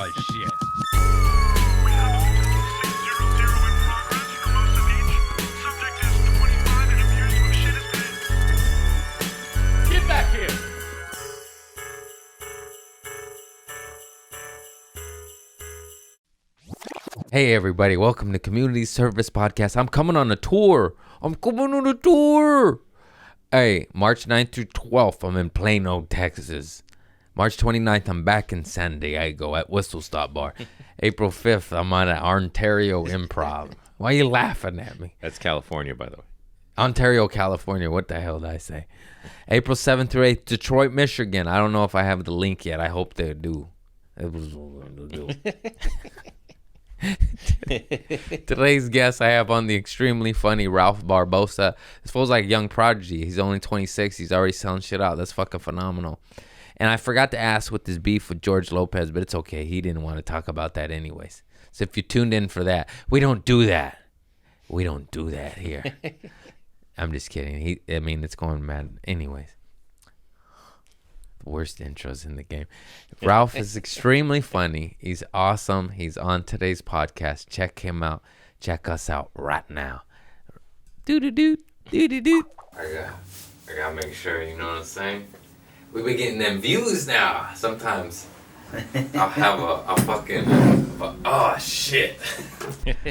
Oh, shit. We have a potential 600 in progress for most of each. Subject is 25 and appears to have shit his pants. Get back here. Hey everybody, welcome to Community Service Podcast. I'm coming on a tour. Hey, March 9th through 12th, I'm in Plano, Texas. March 29th, I'm back in San Diego at Whistle Stop Bar. April 5th, I'm on at Ontario Improv. Why are you laughing at me? That's California, by the way. Ontario, California. What the hell did I say? April 7th through 8th, Detroit, Michigan. I don't know if I have the link yet. I hope they do. It was do. Today's guest I have on the extremely funny Ralph Barbosa. This fool's like young prodigy. He's only 26. He's already selling shit out. That's fucking phenomenal. And I forgot to ask with this beef with George Lopez, but it's okay. He didn't want to talk about that anyways. So if you tuned in for that, we don't do that. We don't do that here. I'm just kidding. It's going mad anyways. Worst intros in the game. Ralph is extremely funny. He's awesome. He's on today's podcast. Check him out. Check us out right now. Do. I gotta make sure, you know what I'm saying? We be getting them views now. Sometimes I'll have oh shit.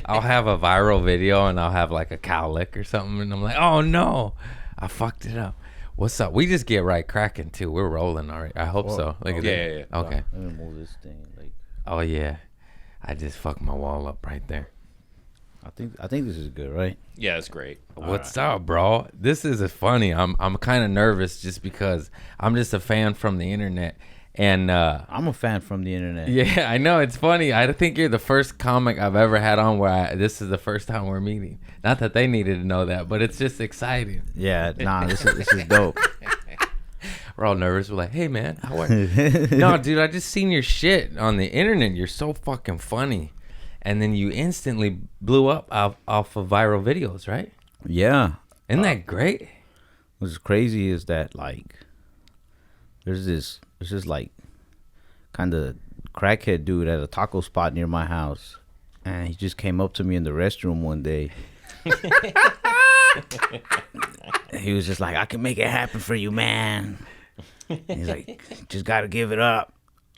I'll have a viral video and I'll have like a cow lick or something and I'm like, oh no, I fucked it up. What's up? We just get right cracking too. We're rolling already. I hope so. Look at that. Yeah. Okay. Let me move this thing. Oh yeah. I just fucked my wall up right there. I think this is good, right? Yeah, it's great. What's up, bro? This is funny. I'm kind of nervous just because I'm just a fan from the internet. And I'm a fan from the internet. yeah, I know it's funny. I think you're the first comic I've ever had on where this is the first time we're meeting. Not that they needed to know that, but it's just exciting. Yeah, nah, this is dope. We're all nervous. We're like, hey man, how are you? No, dude, I just seen your shit on the internet. You're so fucking funny, and then you instantly blew up off of viral videos, right? Yeah. Isn't that great? What's crazy is that like there's this like kind of crackhead dude at a taco spot near my house, and he just came up to me in the restroom one day. He was just like, I can make it happen for you, man. He's like, just gotta give it up.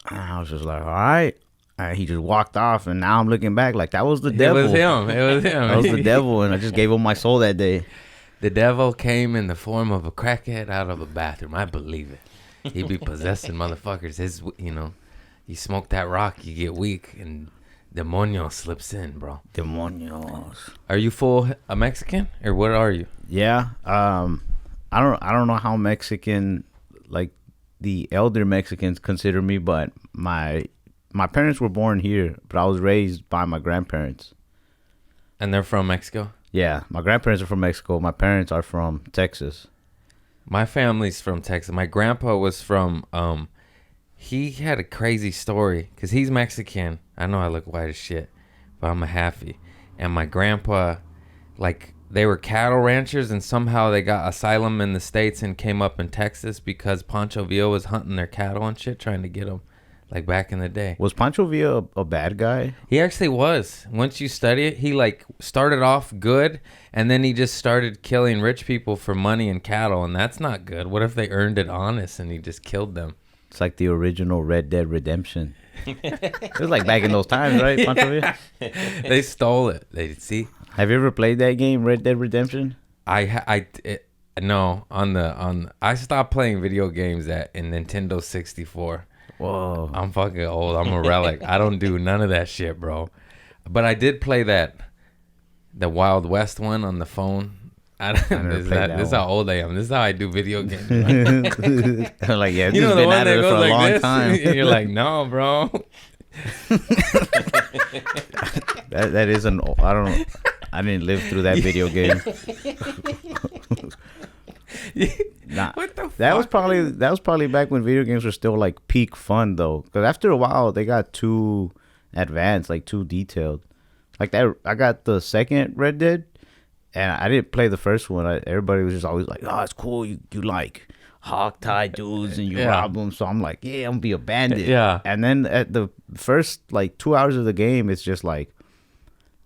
And I was just like, all right. And he just walked off, and now I'm looking back like that was the devil. It was him. That was the devil, and I just gave him my soul that day. The devil came in the form of a crackhead out of a bathroom. I believe it. He be possessing motherfuckers. You smoke that rock, you get weak, and demonio slips in, bro. Demonios. Are you full a Mexican, or what are you? Yeah. I don't know how Mexican, like the elder Mexicans consider me, but my parents were born here, but I was raised by my grandparents. And they're from Mexico? Yeah, my grandparents are from Mexico. My parents are from Texas. My family's from Texas. My grandpa was from, he had a crazy story because he's Mexican. I know I look white as shit, but I'm a halfie. And my grandpa, like, they were cattle ranchers and somehow they got asylum in the States and came up in Texas because Pancho Villa was hunting their cattle and shit, trying to get them, like, back in the day. Was Pancho Villa a bad guy? He actually was. Once you study it, he, like, started off good and then he just started killing rich people for money and cattle, and that's not good. What if they earned it honest and he just killed them? It's like the original Red Dead Redemption. It was like back in those times, right, Pancho Villa? They stole it. See? Have you ever played that game, Red Dead Redemption? No, I stopped playing video games in Nintendo 64. Whoa. I'm fucking old. I'm a relic. I don't do none of that shit, bro. But I did play the Wild West one on the phone. This is how old I am. This is how I do video games. I'm like, yeah, You know the been one at that it for goes a like long this? time. You're like, no, bro. That is I didn't live through that video game. Nah, What the fuck? that was probably back when video games were still like peak fun though. Because after a while they got too advanced, like too detailed. Like that, I got the second Red Dead, and I didn't play the first one. Everybody was just always like, "Oh, it's cool. You like hog tie dudes and you Yeah. rob them. So I'm like, yeah, I'm gonna be a bandit. Yeah. And then at the first like 2 hours of the game, it's just like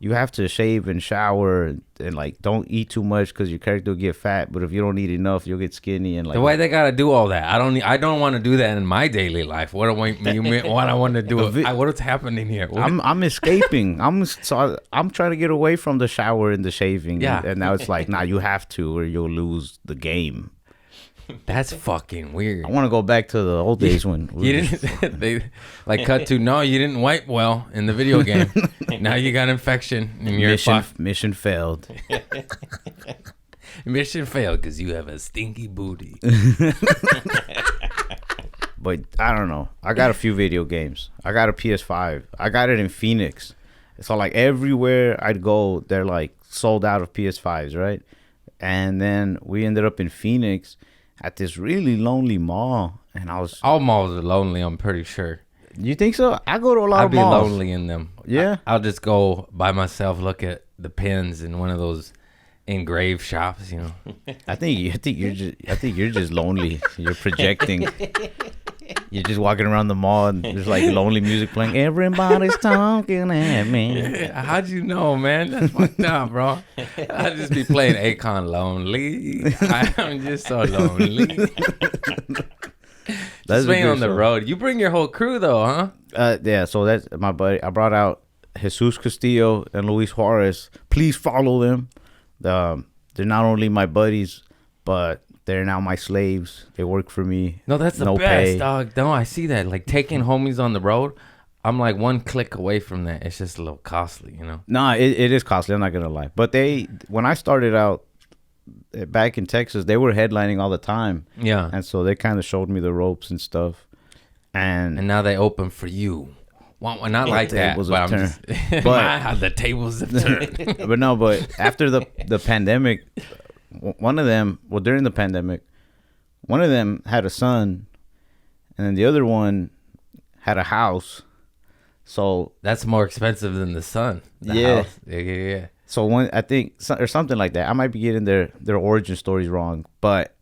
you have to shave and shower and like don't eat too much because your character will get fat. But if you don't eat enough, you'll get skinny and like. The way they gotta do all that, I don't want to do that in my daily life. What do I want to do? What's happening here? I'm escaping. I'm trying to get away from the shower and the shaving. Yeah. And now it's like, nah, you have to, or you'll lose the game. That's fucking weird. I want to go back to the old days when You didn't. They like cut to no. You didn't wipe well in the video game. Now you got infection and you're mission failed. Mission failed because you have a stinky booty. But I don't know. I got a few video games. I got a PS5. I got it in Phoenix. So like everywhere I'd go, they're like sold out of PS5s, right? And then we ended up in Phoenix at this really lonely mall, and I was. All malls are lonely. I'm pretty sure. You think so? I go to a lot I'd of be malls. lonely in them. Yeah. I'll just go by myself, look at the pins in one of those engraved shops. You know. I think you're just lonely. You're projecting. You're just walking around the mall and there's like lonely music playing. Everybody's talking at me. How'd you know, man? That's fucked up, bro. I'd just be playing Akon lonely. I'm just so lonely. That's Just a being good on the song. road. You bring your whole crew though, huh? Yeah, so that's my buddy. I brought out Jesus Castillo and Luis Juarez. Please follow them. They're not only my buddies, but they're now my slaves. They work for me. No, that's the No best, pay. dog. No, I see that. Like taking homies on the road, I'm like one click away from that. It's just a little costly, you know? Nah, it is costly. I'm not gonna lie. But when I started out back in Texas, they were headlining all the time, Yeah. and so they kind of showed me the ropes and stuff. And now they open for you. Well, not like that, tables but have I'm turned. just... But- the tables have turned. But after the pandemic, one of them, well, during the pandemic, one of them had a son, and then the other one had a house. So That's more expensive than the sun. The Yeah. house. Yeah. so one, I think, or something like that. I might be getting their origin stories wrong, but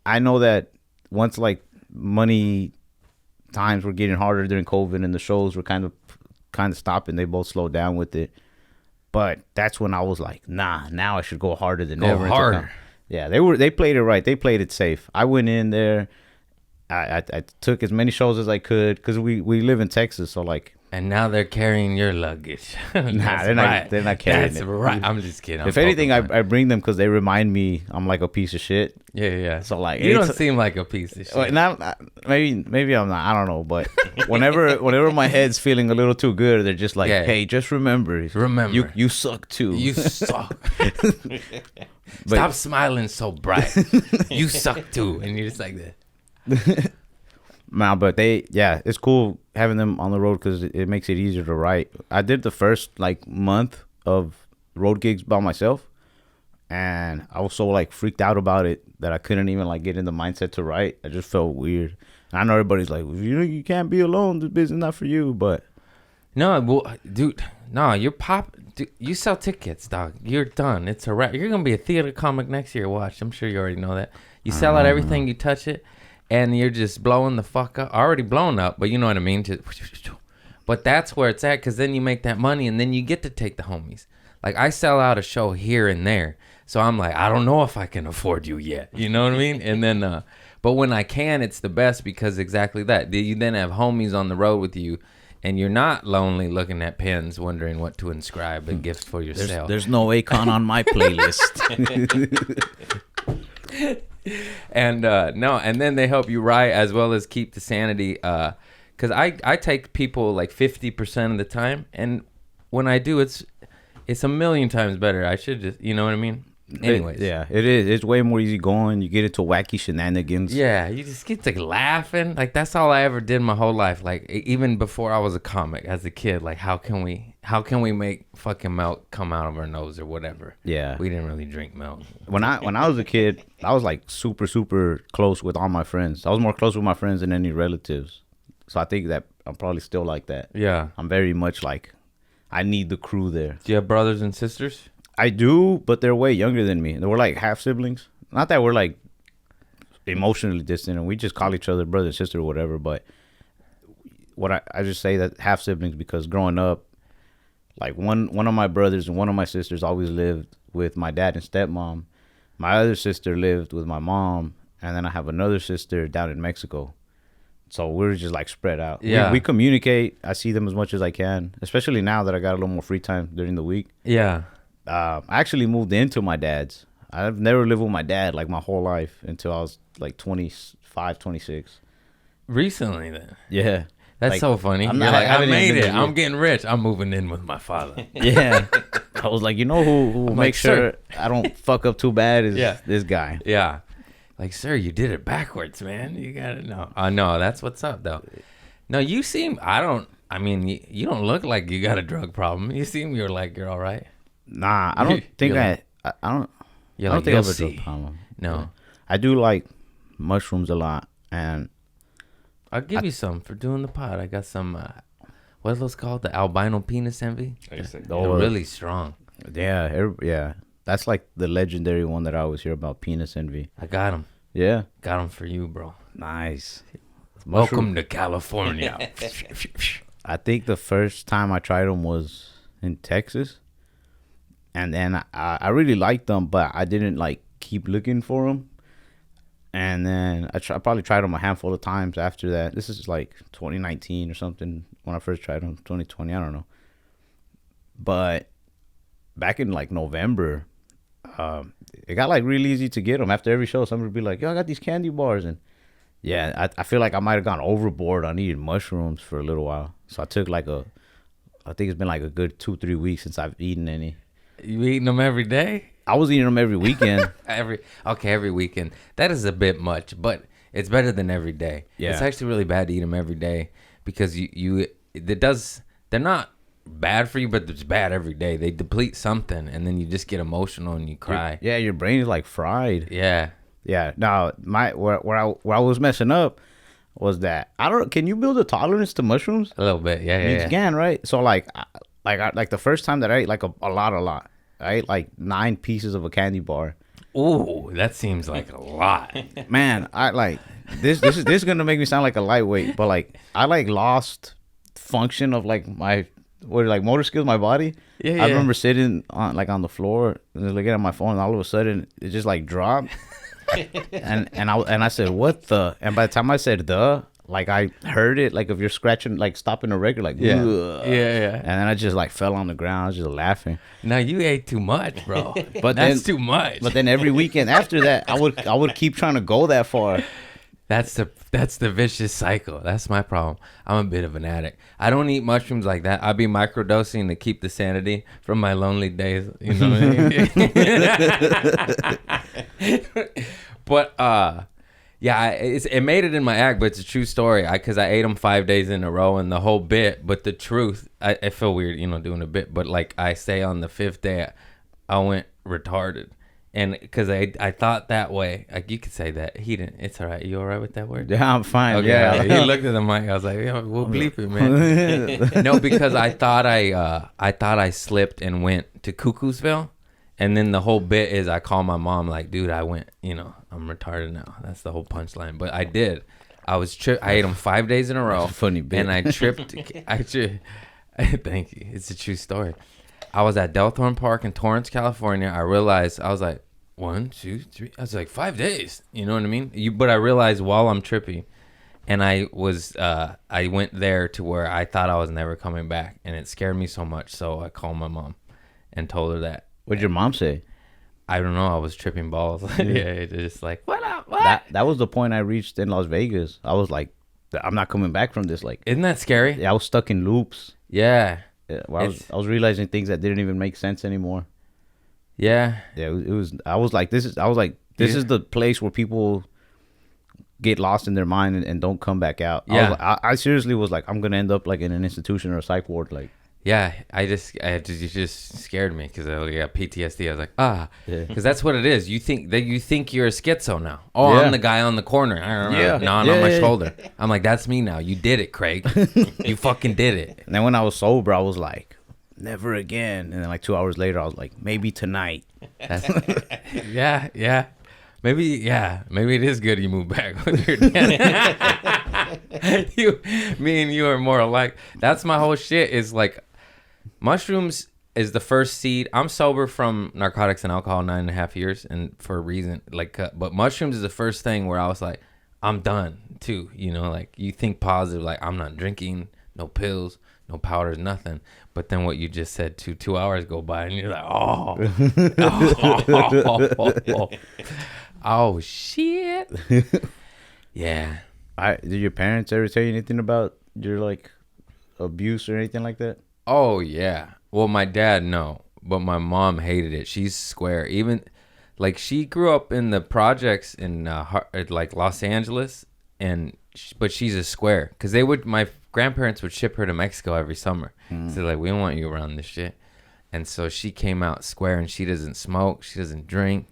I know that once like money times were getting harder during COVID and the shows were kind of stopping, they both slowed down with it. But that's when I was like, nah, now I should go harder than Go ever. harder. Yeah, they played it right. They played it safe. I went in there. I took as many shows as I could because we live in Texas, so like. And now they're carrying your luggage. Nah, they're not carrying That's it. right. I'm just kidding. If I'm anything, poking fun. I bring them because they remind me I'm like a piece of shit. Yeah. So like, You don't anytime- seem like a piece of shit. Well, maybe I'm not. I don't know. But whenever my head's feeling a little too good, they're just like, Yeah. hey, just remember, Remember. you suck too. You suck. Stop smiling so bright. You suck too. And you're just like that. Nah, but it's cool having them on the road because it makes it easier to write. I did the first like month of road gigs by myself, and I was so like freaked out about it that I couldn't even like get in the mindset to write. I just felt weird. And I know everybody's like, you can't be alone. This business is not for you. But No, well, dude, no, you're dude, you sell tickets, dog. You're done. It's a wrap. You're going to be a theater comic next year. Watch. I'm sure you already know that. You sell out everything, you touch it, and you're just blowing the fuck up. Already blown up, but you know what I mean? But that's where it's at because then you make that money and then you get to take the homies. Like, I sell out a show here and there. So I'm like, I don't know if I can afford you yet. You know what I mean? And then, but when I can, it's the best because exactly that. You then have homies on the road with you. And you're not lonely looking at pins, wondering what to inscribe a gift for yourself. there's no Akon on my playlist. And no, and then they help you write as well as keep the sanity. Because I take people like 50% of the time, and when I do, it's a million times better. I should just, you know what I mean? Anyways. It is. It's way more easy going. You get into wacky shenanigans. Yeah, you just get to laughing. Like, that's all I ever did my whole life. Like, even before I was a comic as a kid, like, how can we make fucking milk come out of our nose or whatever? Yeah. We didn't really drink milk. When I was a kid, I was like super, super close with all my friends. I was more close with my friends than any relatives. So I think that I'm probably still like that. Yeah. I'm very much like, I need the crew there. Do you have brothers and sisters? I do, but they're way younger than me. They were like half siblings. Not that we're like emotionally distant, and we just call each other brother and sister or whatever. But what I just say that half siblings because growing up, like one of my brothers and one of my sisters always lived with my dad and stepmom. My other sister lived with my mom, and then I have another sister down in Mexico. So we're just like spread out. Yeah. We communicate. I see them as much as I can, especially now that I got a little more free time during the week. Yeah. I actually moved into my dad's. I've never lived with my dad like my whole life until I was like 25, 26. Recently, then. Yeah. That's Like, so funny. I'm You're not- like, I I haven't even made been it. there I'm yet. getting rich. I'm moving in with my father. Yeah. I was like, you know who I'm makes like, sure I don't fuck up too bad is Yeah. this guy. Yeah. Like, sir, you did it backwards, man. You got to know. No, that's what's up, though. No, you seem, I mean, you don't look like you got a drug problem. You seem you're all right. Nah, I don't think You're I like- don't You're I like, don't think I you'll have a drug see. problem. No. I do like mushrooms a lot, and I'll give you some for doing the pod. I got some, what are those called? The albino penis envy? They're really strong. yeah, that's like the legendary one that I always hear about, penis envy. I got them. Yeah, Got them for you, bro. nice. Welcome to California. I think the first time I tried them was in Texas, and then I really liked them, but I didn't like keep looking for them. And then I probably tried them a handful of times after that. This is like 2019 or something when I first tried them. 2020, I don't know. But back in like November, it got like really easy to get them. After every show, somebody would be like, "Yo, I got these candy bars," and yeah, I feel like I might have gone overboard on eating mushrooms for a little while. So I took I think it's been like a good 2-3 weeks since I've eaten any. You eating them every day? I was eating them every weekend. Every weekend. That is a bit much, but it's better than every day. Yeah. It's actually really bad to eat them every day because they're not bad for you, but it's bad every day. They deplete something, and then you just get emotional and you cry. Yeah, your brain is like fried. Yeah. Yeah. Now, where I was messing up was that can you build a tolerance to mushrooms? A little bit. Yeah, You yeah. can, right? So like the first time that I ate like a lot. I ate like 9 pieces of a candy bar. Ooh, that seems like a lot. Man, I like this is gonna make me sound like a lightweight, but like I like lost function of like my motor skills, my body. Yeah, I yeah. remember sitting on the floor and looking at my phone, and all of a sudden it just like dropped. and I said, "What the?" And by the time I said "the," like I heard it, like if you're scratching, like stopping a record, like Yeah. "Ugh." Yeah. And then I just like fell on the ground, I was just laughing. Now you ate too much, bro. But That's then- too much. But then every weekend after that, I would keep trying to go that far. That's the vicious cycle. That's my problem. I'm a bit of an addict. I don't eat mushrooms like that. I'll be microdosing to keep the sanity from my lonely days. You know what I mean? But yeah, it made it in my act, but it's a true story. Because I ate them 5 days in a row and the whole bit. But the truth, I feel weird, doing a bit. But like I say, on the 5th day, I went retarded. And because I thought that way, like you could say that. He didn't. It's all right. You all right with that word? Yeah, I'm fine. Okay. Yeah, He looked at the mic. I was like, yeah, we'll bleep it, man. No, because I thought I slipped and went to Cuckoosville. And then the whole bit is I call my mom like, dude, I went, I'm retarded now. That's the whole punchline. But I did. I ate them 5 days in a row. That's a funny bit. And I tripped. Thank you. It's a true story. I was at Delthorne Park in Torrance, California. I realized, I was like, 1, 2, 3. I was like, 5 days. You know what I mean? But I realized while I'm trippy, and I went there to where I thought I was never coming back, and it scared me so much. So I called my mom and told her that. What'd your mom say? I don't know. I was tripping balls. Yeah, it's just like, what up? What? That was the point I reached in Las Vegas. I was like, I'm not coming back from this. Like, Isn't that scary? I was stuck in loops. Yeah. Yeah, where I was realizing things that didn't even make sense anymore. Yeah. Yeah, it was. I was like, this is the place where people get lost in their mind and don't come back out. Yeah. I seriously was like, I'm gonna end up like in an institution or a psych ward. Like, Yeah, it just scared me because I got PTSD. I was like, Yeah. because that's what it is. You think you're a schizo now. Oh, Yeah. I'm the guy on the corner. Yeah. Gnawing Yeah, on my yeah. shoulder. I'm like, that's me now. You did it, Craig. You fucking did it. and then when I was sober, I was like, never again. And then like 2 hours later, I was like, maybe tonight. That's, yeah. Maybe it is good you moved back with your dad. Me and you are more alike. That's my whole shit. Is like mushrooms is the first seed. I'm sober from narcotics and alcohol 9.5 years, and for a reason, like, but mushrooms is the first thing where I was like, I'm done too. You know, like you think positive, like I'm not drinking, no pills, no powders, nothing. But then what you just said, 2 hours go by, and you're like, oh shit. Yeah. Did your parents ever tell you anything about your like abuse or anything like that? Oh yeah. Well, my dad, no, but my mom hated it. She's square. Even like she grew up in the projects in like Los Angeles, but she's a square because my grandparents would ship her to Mexico every summer. So like, we don't want you around this shit. And so she came out square, and she doesn't smoke, she doesn't drink,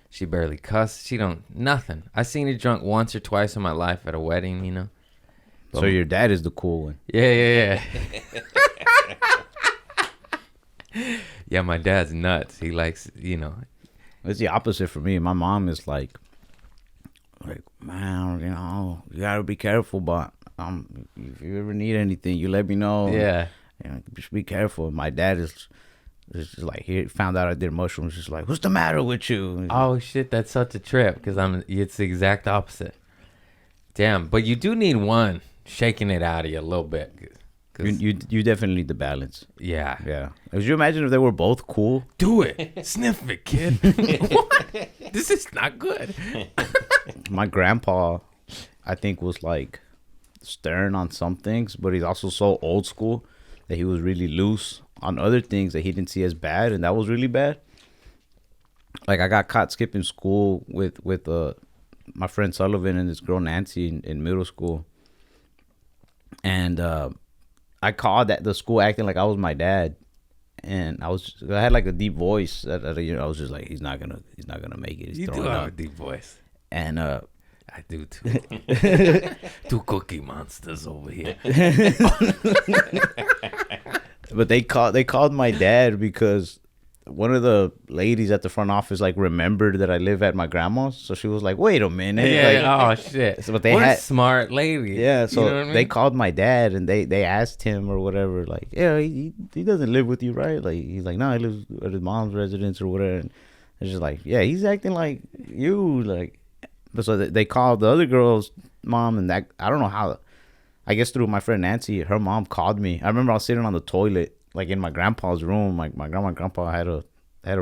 she barely cuss, nothing. I seen her drunk once or twice in my life at a wedding, you know. So your dad is the cool one. Yeah. Yeah, my dad's nuts. He likes, you know. It's the opposite for me. My mom is like, man, you know, you gotta be careful, but if you ever need anything, you let me know. Yeah. You know, just be careful. My dad is just like, he found out I did mushrooms, just like, what's the matter with you? Oh shit, that's such a trip because it's the exact opposite. Damn, but you do need one shaking it out of you a little bit. You definitely need the balance. Yeah. Could you imagine if they were both cool? Do it. Sniff it, kid. This is not good. My grandpa, I think, was like stern on some things, but he's also so old school that he was really loose on other things that he didn't see as bad, and that was really bad. Like, I got caught skipping school with my friend Sullivan and this girl Nancy in middle school, and I called the school acting like I was my dad, and I had like a deep voice that I was just like, he's not gonna make it. He's You do throwing have a up. deep voice. And I do too. Two cookie monsters over here. but they called my dad because one of the ladies at the front office like remembered that I live at my grandma's, so she was like, "Wait a minute!" Yeah. Like, Oh shit. So, but they what had a smart lady. Yeah, so You know what I mean? they called my dad and they asked him or whatever, like, yeah, he doesn't live with you, right? Like, he's like, no, he lives at his mom's residence or whatever. And it's just like, yeah, he's acting like you, like. But so they called the other girl's mom, and that, I don't know how, I guess through my friend Nancy, her mom called me. I remember I was sitting on the toilet, like in my grandpa's room. Like my grandma and grandpa had a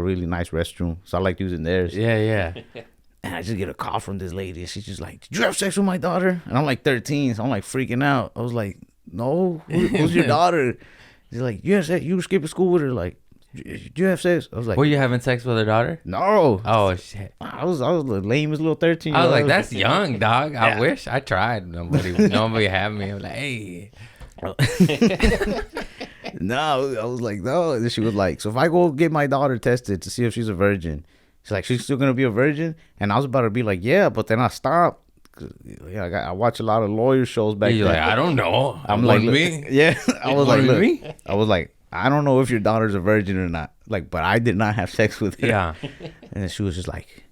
really nice restroom, so I liked using theirs. Yeah. And I just get a call from this lady, and she's just like, "Did you have sex with my daughter?" And I'm like 13, so I'm like freaking out. I was like, "No, who's your daughter?" She's like, "You have sex? You were skipping school with her? Like, did you have sex?" I was like, Were you having sex with her daughter? "No." Oh shit. I was the lamest little 13. I was like, that's young, dog. I wish I tried. Nobody had me. I was like, hey. No, I was like, no. And she was like, so if I go get my daughter tested to see if she's a virgin, she's like, she's still gonna be a virgin. And I was about to be like, yeah, but then I stopped. Yeah, I watch a lot of lawyer shows back You're then. like, I don't know. I'm like, look, me. yeah. I was like, Wanted look, me? I was like, I don't know if your daughter's a virgin or not. Like, but I did not have sex with her. Yeah. And then she was just like,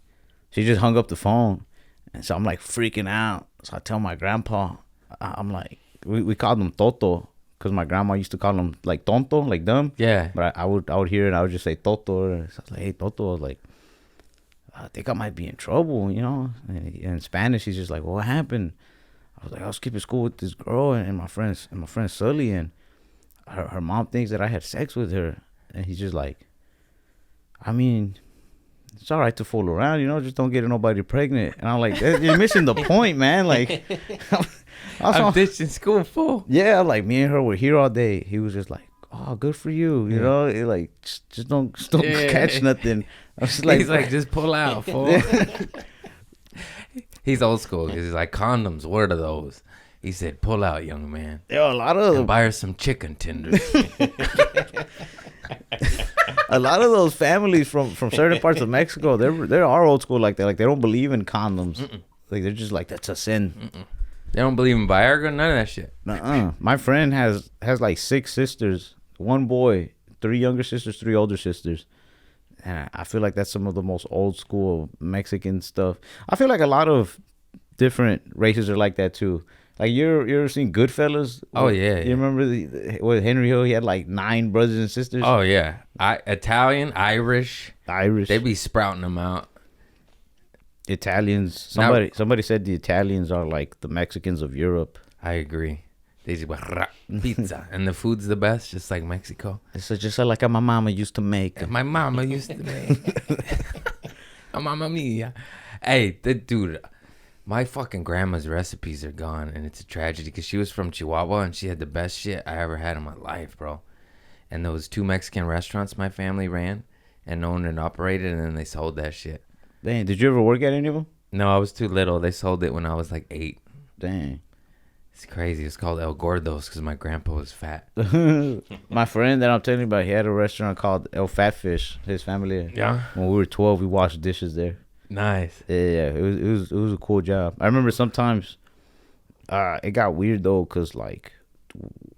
she just hung up the phone. And so I'm like freaking out. So I tell my grandpa, I'm like, we called him Toto because my grandma used to call him like tonto, like dumb. Yeah. But I would hear it and I would just say Toto. So I was like, hey, Toto. I was like, I think I might be in trouble, you know? And in Spanish, he's just like, what happened? I was like, I was skipping school with this girl and my friend Sully, and her mom thinks that I had sex with her. And he's just like, I mean, it's all right to fool around, you know, just don't get nobody pregnant. And I'm like, you're missing the point, man. Like, I'm ditching school full. yeah, like me and her were here all day. He was just like, oh, good for you, you know, it, like just don't catch nothing. I was like, He's like, just pull out, fool. He's old school. He's like, condoms, what are those? He said, pull out, young man. yo, a lot of Buy her some chicken tenders. those families from certain parts of Mexico, they are old school like that. Like, they don't believe in condoms. Like, they're just like, that's a sin. They don't believe in Viagra, none of that shit. My friend has like 6 sisters, 1 boy, 3 younger sisters, 3 older sisters. And I feel like that's some of the most old school Mexican stuff. I feel like a lot of different races are like that too. Like you ever seen Goodfellas? Oh, yeah, You yeah. remember with Henry Hill? He had like 9 brothers and sisters. Oh yeah, Italian, Irish. Irish, They be sprouting them out. Italians. Now- Somebody said the Italians are like the Mexicans of Europe. I agree. They just went, pizza, and the food's the best, just like Mexico. It's just like my mama used to make. My mama used to make. Mamma mia. Hey, dude, my fucking grandma's recipes are gone, and it's a tragedy because she was from Chihuahua, and she had the best shit I ever had in my life, bro. And those 2 Mexican restaurants my family ran and owned and operated, and then they sold that shit. Dang, did you ever work at any of them? No, I was too little. They sold it when I was like 8. Dang. It's crazy. It's called El Gordos because my grandpa was fat. My friend that I'm telling you about, he had a restaurant called El Fat Fish. His family. Yeah. When we were 12, we washed dishes there. Nice. Yeah, it was a cool job. I remember sometimes it got weird though, cause like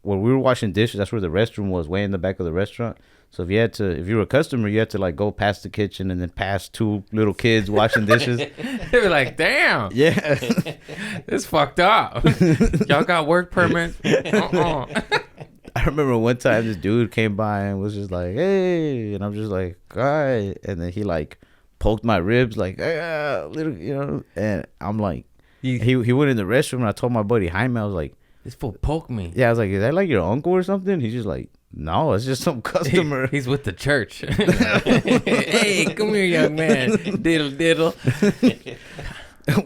when we were washing dishes, that's where the restroom was, way in the back of the restaurant. So if you were a customer, you had to like go past the kitchen and then past 2 little kids washing dishes. They were like, damn, Yeah. this fucked up. Y'all got work permits? I remember one time this dude came by and was just like, "Hey," and I'm just like, "Hi," and then he like poked my ribs like, little, and I'm like, he went in the restroom and I told my buddy Jaime, I was like, This fool poked me. yeah, I was like, is that like your uncle or something? He's just like, no, it's just some customer. He's with the church. Hey, come here, young man. Diddle, diddle.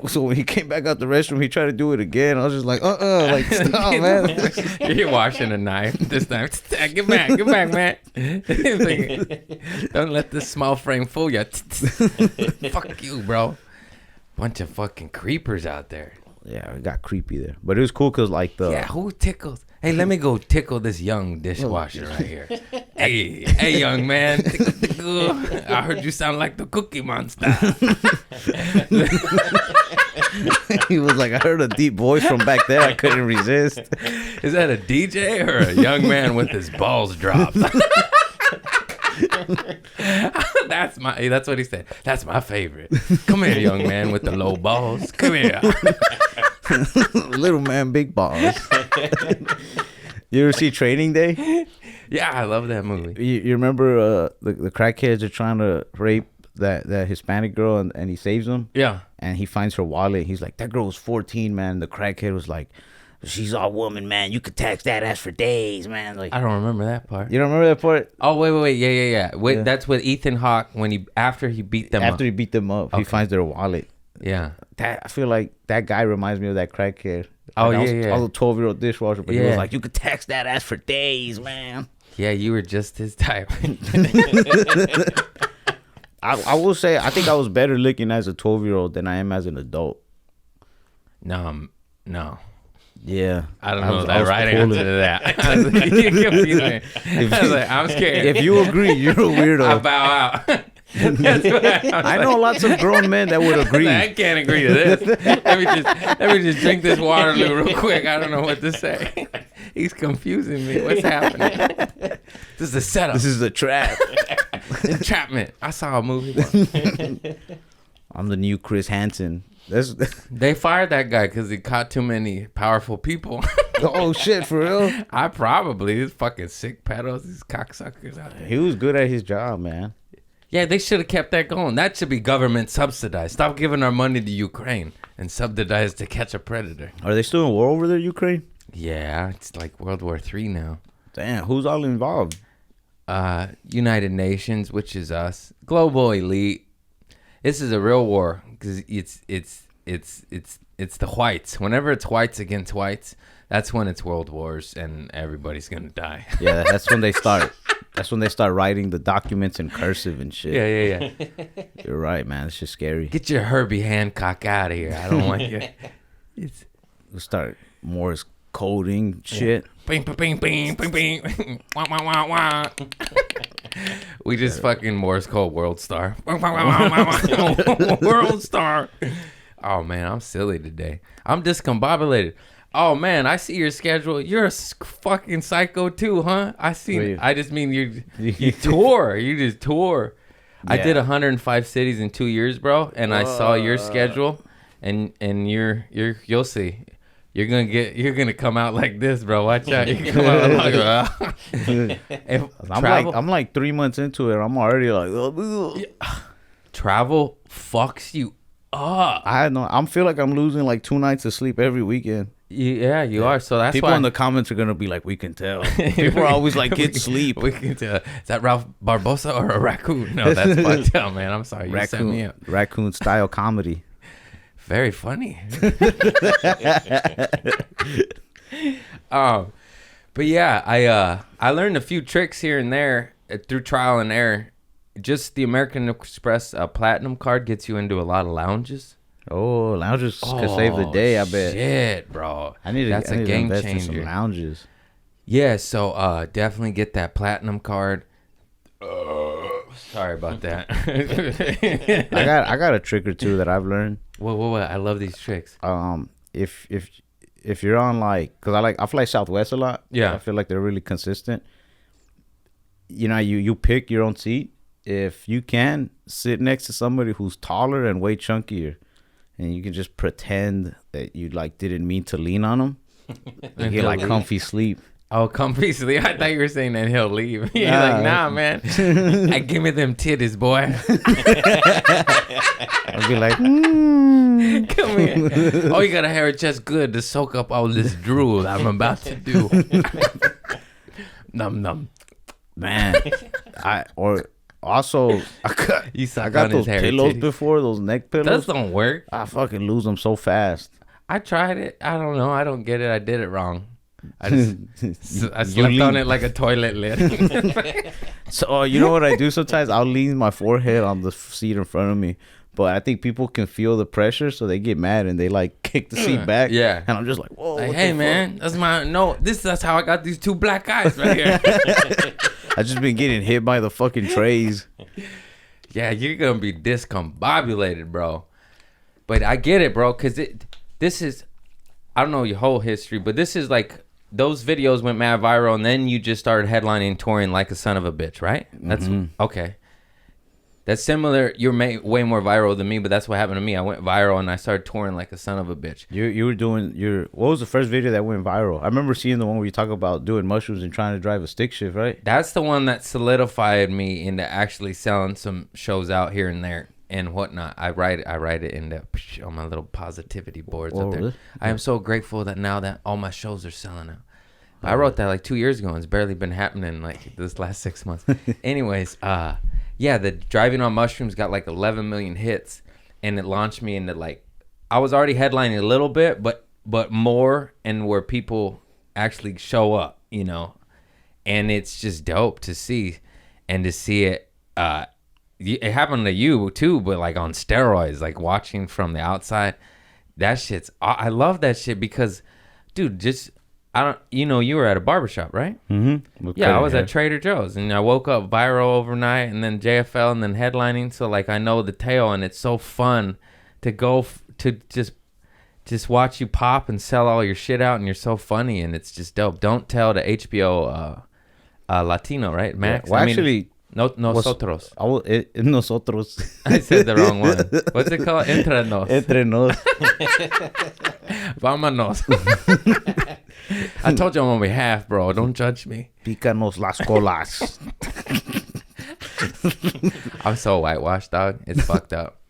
So when he came back out the restroom, he tried to do it again. I was just like, like stop, man. You're washing a knife this time. Get back, man. Don't let this small frame fool you. Fuck you, bro. Bunch of fucking creepers out there. Yeah, it got creepy there, but it was cool because like Yeah, who tickles? Hey, let me go tickle this young dishwasher right here. Hey, young man. Tickle, tickle. I heard you sound like the Cookie Monster. he was like, I heard a deep voice from back there. I couldn't resist. Is that a DJ or a young man with his balls dropped? That's what he said. That's my favorite. Come here, young man with the low balls. Come here. Little man, big balls. You ever see Training Day? Yeah, I love that movie. You remember the crackheads are trying to rape that Hispanic girl and he saves them? Yeah. And he finds her wallet. He's like, that girl was 14, man. The crackhead was like, she's all woman, man. You could tax that ass for days, man. Like, I don't remember that part. you don't remember that part? Oh, wait. Yeah. Wait, Yeah. That's with Ethan Hawke after he beat them After up. he beat them up, he Okay. finds their wallet. Yeah. I feel like that guy reminds me of that crackhead. Oh, Like, yeah. I was a 12-year-old dishwasher, but he Yeah. was like, you could tax that ass for days, man. Yeah, you were just his type. I will say, I think I was better looking as a 12-year-old than I am as an adult. No. Yeah. I don't I know was- that I was right pulling. answer to that. I was like, you're confusing. I was like, I'm scared. If you agree, you're a I weirdo. bow out. That's what I know lots of grown men that would agree. I can't agree to this. Let me just drink this Waterloo real quick. I don't know what to say. He's confusing me. What's happening? This is a setup. This is a trap. Entrapment. I saw a movie once. I'm the new Chris Hansen. They fired that guy because he caught too many powerful people. Oh shit, for real? These fucking sick pedos, these cocksuckers out there. He was good at his job, man. Yeah, they should have kept that going. That should be government subsidized. Stop giving our money to Ukraine and subsidize to catch a predator. Are they still in war over there, Ukraine? Yeah, it's like World War III now. Damn, who's all involved? United Nations, which is us, global elite. This is a real war because it's the whites. Whenever it's whites against whites, that's when it's world wars and everybody's gonna die. Yeah, that's when they start. That's when they start writing the documents in cursive and shit. Yeah. You're right, man. It's just scary. Get your Herbie Hancock out of here. I don't want you. It's We'll start Morse coding shit. bing, bing, bing, bing, bing, bing. Wah, wah, wah, wah. We just fucking Morse code World Star. Wah, wah, wah, wah, wah. World Star. Oh man, I'm silly today. I'm discombobulated. Oh man, I see your schedule. You're a fucking psycho too, huh? I Wait. just mean you tour. You just tour. I did Yeah. 105 cities in 2 years, bro, and I saw your schedule, and you'll see. You're gonna come out like this, bro. Watch out. You come out like I'm like 3 months into it. I'm already like, travel fucks you up. I feel like I'm losing like 2 nights of sleep every weekend. Yeah, you are. So that's People why in the comments are gonna be like, we can tell. People are always like, get sleep. We can tell. Is that Ralph Barbosa or a raccoon? No, that's Bartel, man. I'm sorry. You set me up. Raccoon style comedy. Very funny. But yeah, I learned a few tricks here and there through trial and error. Just the American Express Platinum card gets you into a lot of lounges. Oh, lounges could save the day, I bet. Shit, bro. That's a game changer. Some lounges. Yeah, so definitely get that Platinum card. Sorry about that. I got a trick or two that I've learned. What? I love these tricks. If you're on like, cause I fly Southwest a lot. Yeah. I feel like they're really consistent. You know, you pick your own seat. If you can sit next to somebody who's taller and way chunkier, and you can just pretend that you like didn't mean to lean on them, you get like comfy sleep. Oh, comfy sleep. I thought you were saying that he'll leave. You're Nah. like, nah, man. Give me them titties, boy. I'll be like, Come here. Oh, you got a hair chest good to soak up all this drool I'm about to do. Num num. man. Also, You suck I got on his those hair pillows titties. before, those neck pillows. Those don't work. I fucking lose them so fast. I tried it. I don't know. I don't get it. I did it wrong. I just I You slept on lean- it like a toilet lid. So you know what I do sometimes? I'll lean my forehead on the seat in front of me, but I think people can feel the pressure, so they get mad and they like kick the seat back. Yeah. and I'm just like, whoa. Like, what hey the man, that's how I got these two black eyes right here. fuck? I just been getting hit by the fucking trays. Yeah, you're gonna be discombobulated, bro. But I get it, bro, because this is, I don't know your whole history, but this is like, those videos went mad viral, and then you just started headlining, touring like a son of a bitch, right? That's okay. That's similar. You're way more viral than me, but that's what happened to me. I went viral, and I started touring like a son of a bitch. You were doing what was the first video that went viral? I remember seeing the one where you talk about doing mushrooms and trying to drive a stick shift, right? That's the one that solidified me into actually selling some shows out here and there and whatnot. I write it in on my little positivity boards Oh, up there. really? I am so grateful that now that all my shows are selling out. I wrote that like 2 years ago, and it's barely been happening like this last 6 months. Anyways, yeah, the driving on mushrooms got like 11 million hits, and it launched me into like, I was already headlining a little bit, but more, and where people actually show up, you know, and it's just dope to see, and to see it. It happened to you too, but like on steroids, like watching from the outside. That shit's, I love that shit because, dude, just, you were at a barbershop, right? Mm-hmm. Yeah, I was at Trader Joe's, and I woke up viral overnight, and then JFL, and then headlining. So like, I know the tale, and it's so fun to go to just watch you pop and sell all your shit out, and you're so funny, and it's just dope. Don't tell the HBO Latino, right, Max? Yeah. Well, actually, nosotros. Nosotros. I said the wrong one. What's it called? Entre nos. Entre nos. Vámonos. I told you I'm only half, bro. Don't judge me. Pícanos las colas. I'm so whitewashed, dog. It's fucked up.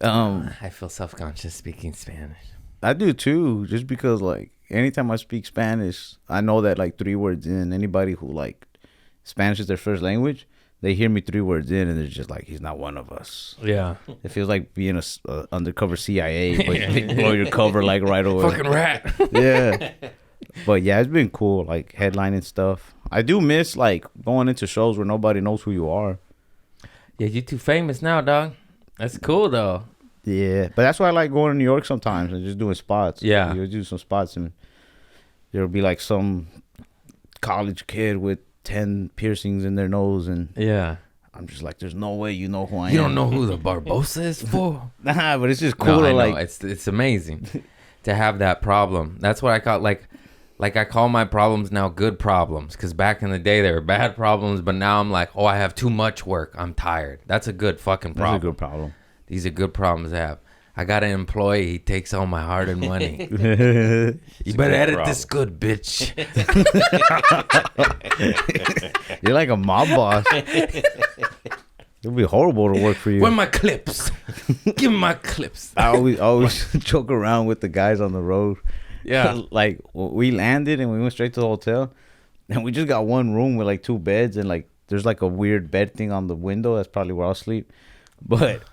I feel self-conscious speaking Spanish. I do too, just because like anytime I speak Spanish, I know that like 3 words in, anybody who like Spanish is their first language, they hear me 3 words in and they're just like, he's not one of us. Yeah. It feels like being a undercover CIA, but they blow your cover like right away. Fucking rat. Yeah. But yeah, it's been cool, like headlining stuff. I do miss like going into shows where nobody knows who you are. Yeah, you too famous now, dog. That's cool though. Yeah, but that's why I like going to New York sometimes and just doing spots. Yeah. You'll do some spots and there'll be like some college kid with 10 piercings in their nose, and Yeah. I'm just like, there's no way you know who I am. You don't know who the Barbosa is for? Nah, but it's just No, cool to I know. like. It's amazing to have that problem. That's what I call like Like, I call my problems now good problems, because back in the day they were bad problems, but now I'm like, oh, I have too much work. I'm tired. That's a good fucking problem. That's a good problem. These are good problems to have. I got an employee. He takes all my hard-earned money. You better edit this good, bitch. You're like a mob boss. It'd be horrible to work for you. Where my clips? Give me my clips. I always joke around with the guys on the road. Yeah. Like, we landed and we went straight to the hotel. And we just got one room with like 2 beds. And like, there's like a weird bed thing on the window. That's probably where I'll sleep. But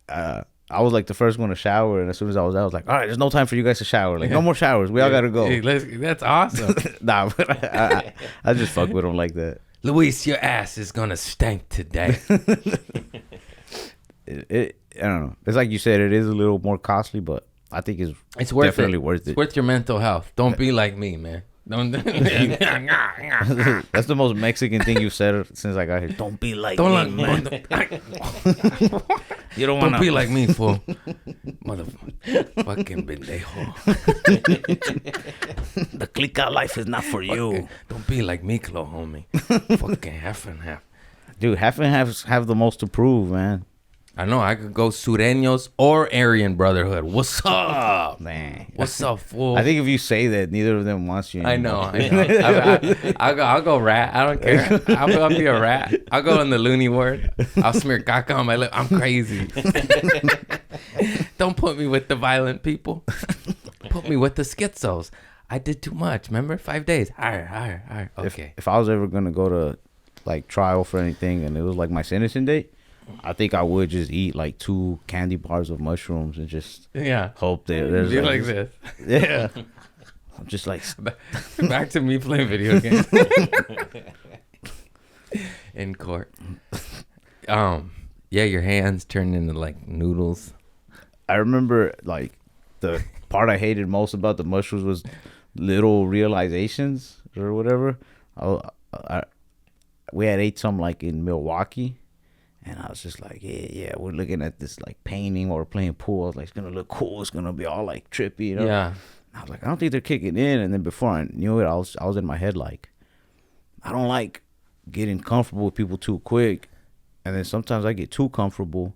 I was like the first one to shower. And as soon as I was out, I was like, all right, there's no time for you guys to shower. Like, no more showers. We all got to go. Hey, that's awesome. Nah, but I just fuck with them like that. Luis, your ass is going to stank today. I don't know. It's like you said, it is a little more costly, but I think it's worth definitely it. worth it. It's worth your mental health. Don't be like me, man. Don't. That's the most Mexican thing you've said since I got here. Don't be like Don't me, like man. You don't Don't want be like me, fool. Motherfucking pendejo. The click out life is not for you. Don't be like me, Clo, homie. Fucking half and half. Dude, half and halves have the most to prove, man. I know. I could go Sureños or Aryan Brotherhood. What's up? Man. What's up, fool? I think if you say that, neither of them wants you anymore. I know. I'll go rat. I don't care. I'll be a rat. I'll go in the loony word. I'll smear caca on my lip. I'm crazy. Don't put me with the violent people. Put me with the schizos. I did too much. Remember? 5 days. Arr. Okay. If I was ever going to go to like trial for anything and it was like my sentencing date, I think I would just eat like 2 candy bars of mushrooms and just hope that there's Be like this. Yeah. I'm just like Back to me playing video games in court. Yeah, your hands turned into like noodles. I remember like the part I hated most about the mushrooms was little realizations or whatever. We had ate some like in Milwaukee. And I was just like, yeah, we're looking at this like painting or playing pool. I was like, it's gonna look cool. It's gonna be all like trippy, you know? Yeah. I was like, I don't think they're kicking in. And then before I knew it, I was in my head like, I don't like getting comfortable with people too quick. And then sometimes I get too comfortable,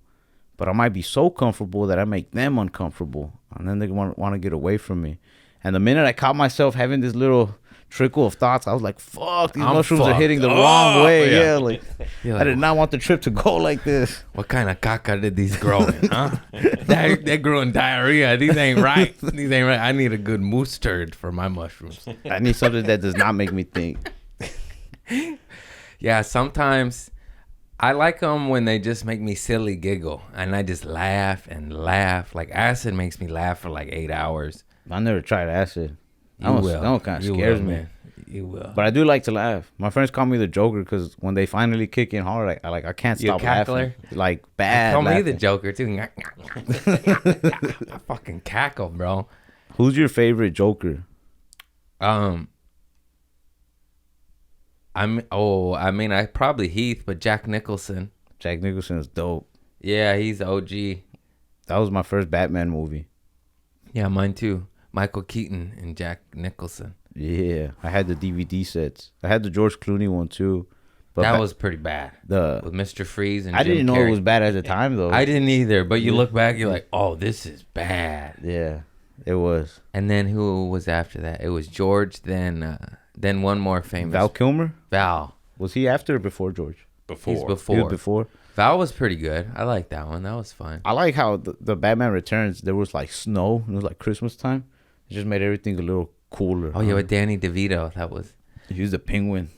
but I might be so comfortable that I make them uncomfortable, and then they want to get away from me. And the minute I caught myself having this little trickle of thoughts, I was like, fuck, these mushrooms are hitting the wrong way. Yeah, like, I did not want the trip to go like this. What kind of caca did these grow in, huh? They grew in diarrhea. These ain't right. I need a good moose turd for my mushrooms. I need something that does not make me think. Yeah, sometimes I like them when they just make me silly giggle. And I just laugh and laugh. Like acid makes me laugh for like 8 hours. I never tried acid. You will. That one kind of scares me. Man. You will. But I do like to laugh. My friends call me the Joker because when they finally kick in hard, I can't stop laughing. Like bad. Call laughing. me the Joker too. I fucking cackle, bro. Who's your favorite Joker? I probably Heath, but Jack Nicholson. Jack Nicholson is dope. Yeah, he's OG. That was my first Batman movie. Yeah, mine too. Michael Keaton and Jack Nicholson. Yeah, I had the DVD sets. I had the George Clooney one too. But that was pretty bad. With Mr. Freeze and I Jim didn't know Carrey. it was bad at the time though. I didn't either, but you look back, you're like, oh, this is bad. Yeah, it was. And then who was after that? It was George, then one more famous. Val Kilmer? Val. Was he after or before George? Before. He's He was before. Val was pretty good. I like that one. That was fun. I like how the Batman Returns, there was like snow. It was like Christmas time. It just made everything a little cooler. Oh, yeah, with Danny DeVito. That was. He was the Penguin.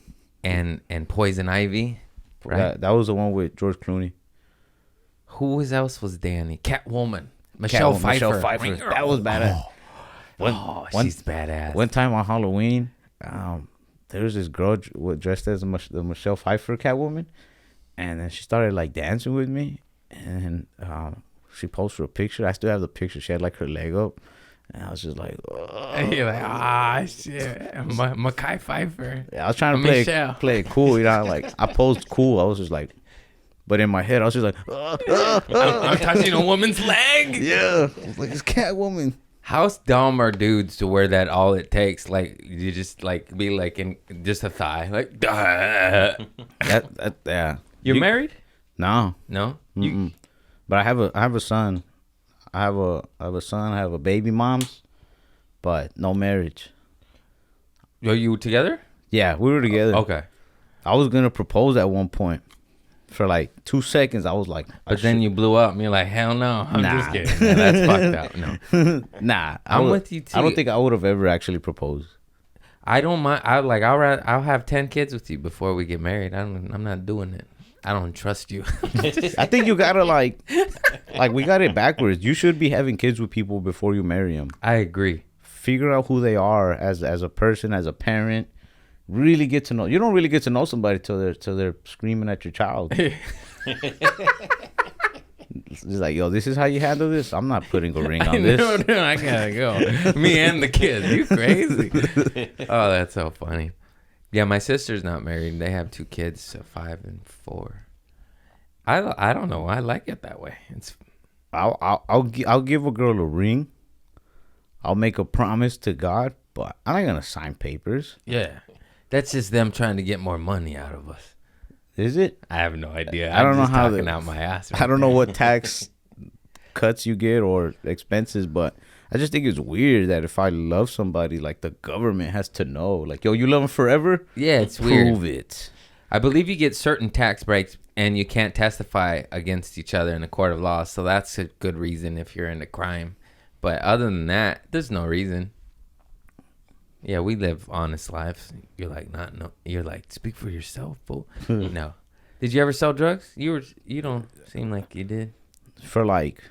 And Poison Ivy. Right? That was the one with George Clooney. Who else was Danny? Catwoman. Michelle Pfeiffer. That was badass. She's badass. One time on Halloween, there was this girl dressed as the Michelle Pfeiffer Catwoman, and then she started like dancing with me, and she posed for a picture. I still have the picture. She had like her leg up, and I was just like, oh. You're like, shit, Mackay Pfeiffer. Yeah, I was trying to play it cool, you know, like I posed cool. I was just like, but in my head, I was just like, I'm touching a woman's leg. Yeah, I was like, it's Catwoman. How dumb are dudes to wear that all it takes? Like, you just, like, be, like, in just a thigh. Like, Yeah. You're married? No. No? Mm-mm. But I have a son. I have a son. I have a baby mom's, but no marriage. Are you together? Yeah, we were together. Okay. I was gonna propose at one point. For like 2 seconds, I was like, But then you blew up and you're like, hell no. I'm Nah. just kidding. No, that's fucked up. No. nah. I'm with you, too. I don't think I would have ever actually proposed. I don't mind. I'll have 10 kids with you before we get married. I'm not doing it. I don't trust you. I think you gotta like we got it backwards. You should be having kids with people before you marry them. I agree. Figure out who they are as a person, as a parent. Really get to know. You don't really get to know somebody till they're screaming at your child. It's just like, yo, this is how you handle this. I'm not putting a ring on this. No, I gotta go. Me and the kids. You crazy? Oh, that's so funny. Yeah, my sister's not married. They have 2 kids, 5 and 4. I don't know. I like it that way. It's I'll give a girl a ring. I'll make a promise to God, but I'm not gonna sign papers. yeah. That's just them trying to get more money out of us. Is it? I have no idea. I don't I'm know just how talking out my ass. I don't know what tax cuts you get or expenses, but I just think it's weird that if I love somebody, like the government has to know. Like, yo, you love them forever? Yeah, it's weird. Prove it. I believe you get certain tax breaks and you can't testify against each other in a court of law. So that's a good reason if you're into crime. But other than that, there's no reason. Yeah, we live honest lives. You're like, no. You're like, speak for yourself, fool. No. Did you ever sell drugs? You don't seem like you did. For like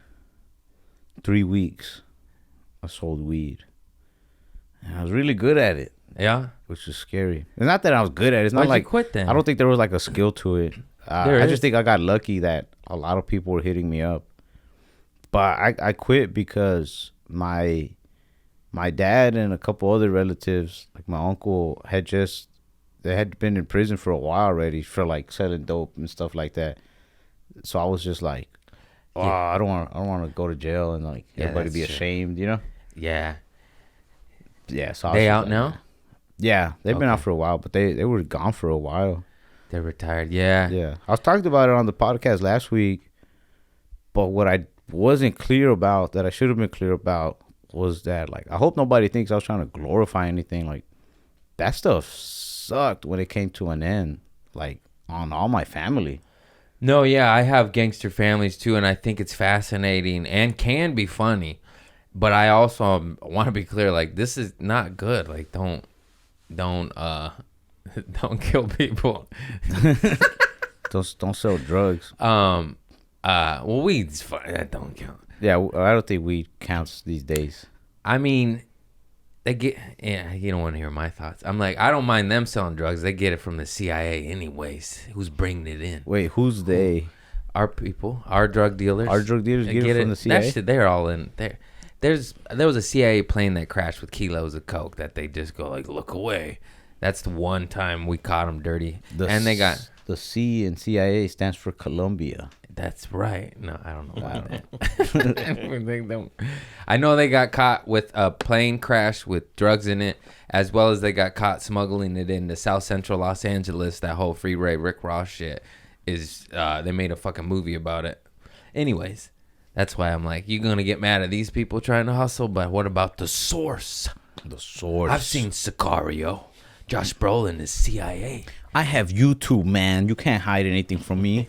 3 weeks, I sold weed. And I was really good at it. Yeah. Which is scary. It's not that I was good at it. It's Why'd not like you quit then? I don't think there was like a skill to it. There I is. just think I got lucky that a lot of people were hitting me up. But I quit because my dad and a couple other relatives, like my uncle, they had been in prison for a while already for like selling dope and stuff like that. So I was just like, oh, Yeah. I don't want to go to jail and like Yeah, everybody that's be true. ashamed, you know? Yeah. Yeah. So I was They just out like, now? Yeah, they've been Okay. out for a while, but they were gone for a while. They're retired. Yeah. Yeah, I was talking about it on the podcast last week, but what I wasn't clear about, that I should have been clear about, was that like I hope nobody thinks I was trying to glorify anything. Like that stuff sucked when it came to an end, like on all my family. No, yeah, I have gangster families too, and I think it's fascinating and can be funny. But I also want to be clear, like this is not good. Like don't don't kill people. Don't sell drugs. Well, weed's fine. That don't count. Yeah, I don't think weed counts these days. I mean, they get. Yeah, you don't want to hear my thoughts. I'm like, I don't mind them selling drugs. They get it from the CIA anyways. Who's bringing it in? Wait, who's they? Our people, our drug dealers. Our drug dealers They get it from the CIA? That shit, they're all in there. There was a CIA plane that crashed with kilos of coke that they just go like, look away. That's the one time we caught them dirty. And they got. The C in CIA stands for Colombia. That's right. No, I don't know about that. I know they got caught with a plane crash with drugs in it, as well as they got caught smuggling it into South Central Los Angeles. That whole Freeway Rick Ross shit is, they made a fucking movie about it. Anyways, that's why I'm like, you're going to get mad at these people trying to hustle, but what about the source? The source. I've seen Sicario. Josh Brolin is CIA. I have YouTube, man. You can't hide anything from me.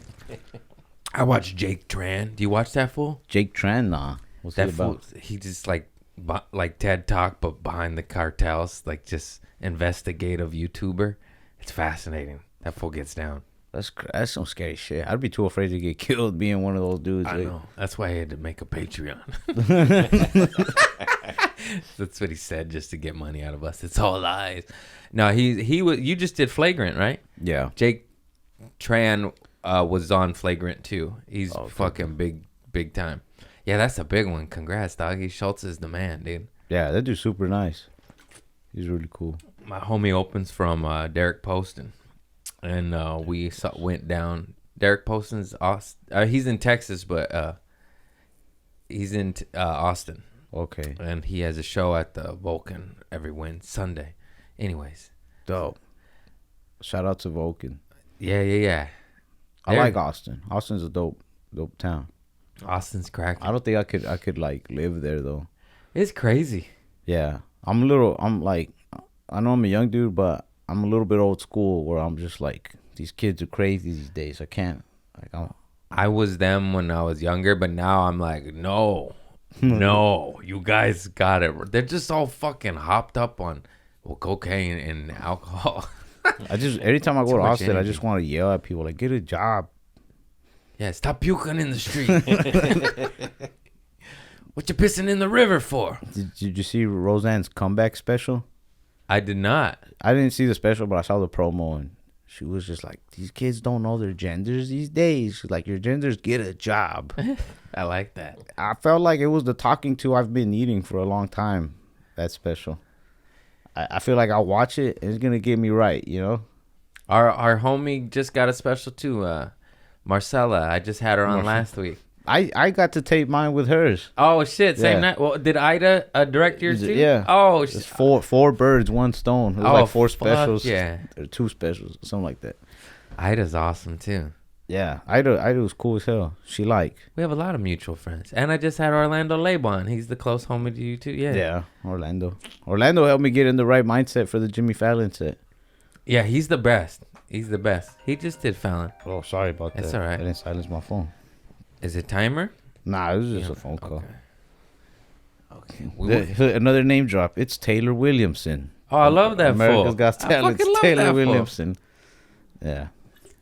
I watched Jake Tran. Do you watch that fool? Jake Tran, nah. What's That it about? fool, he just like TED Talk, but behind the cartels, like just investigative YouTuber. It's fascinating. That fool gets down. That's some scary shit. I'd be too afraid to get killed being one of those dudes. I like- know. That's why I had to make a Patreon. That's what he said, just to get money out of us. It's all lies. No, he was. You just did Flagrant, right? Yeah. Jake Tran was on Flagrant too. He's fucking big time. Yeah, that's a big one. Congrats, doggy. Schultz is the man, dude. Yeah, that dude's super nice. He's really cool. My homie opens from Derek Poston, and went down. Derek Poston's Austin. He's in Texas, but he's in Austin. Okay. and he has a show at the Vulcan every Sunday. Anyways, Dope. Shout out to Vulcan. yeah. I like Austin. Austin's a dope town. Austin's cracking. I don't think I could like live there though. It's crazy. Yeah. I'm like, I know I'm a young dude, but I'm a little bit old school where I'm just like, these kids are crazy these days. I can't, like, I was them when I was younger, but now I'm like, no, you guys got it. They're just all fucking hopped up on cocaine and alcohol. every time I go Too to much Austin, I energy. just want to yell at people, like, get a job. Yeah, stop puking in the street. What you pissing in the river for? Did you see Roseanne's comeback special? I did not. I didn't see the special, but I saw the promo, and she was just like, these kids don't know their genders these days. She's like, your genders, get a job. I like that. I felt like it was the talking to I've been needing for a long time, that special. I feel like I'll watch it, and it's going to get me right, you know? Our homie just got a special too. Marcella. I just had her on last week. I got to tape mine with hers. Oh shit! Same Yeah. night. Well, did Ida direct yours too? Yeah. Oh, It's four birds, one stone. It was like 4 specials. Yeah. Or 2 specials, something like that. Ida's awesome too. Yeah, Ida was cool as hell. She like. We have a lot of mutual friends, and I just had Orlando Labon. He's the close homie to you too. Yeah. Yeah, Orlando. Orlando helped me get in the right mindset for the Jimmy Fallon set. Yeah, he's the best. He's the best. He just did Fallon. Oh, sorry about that. It's all right. I didn't silence my phone. Is it timer? Nah, it was just a phone call. Okay. Another name drop. It's Taylor Williamson. Oh, I love that America's fool. Got I Talent. fucking love Taylor that fool. Williamson. Yeah,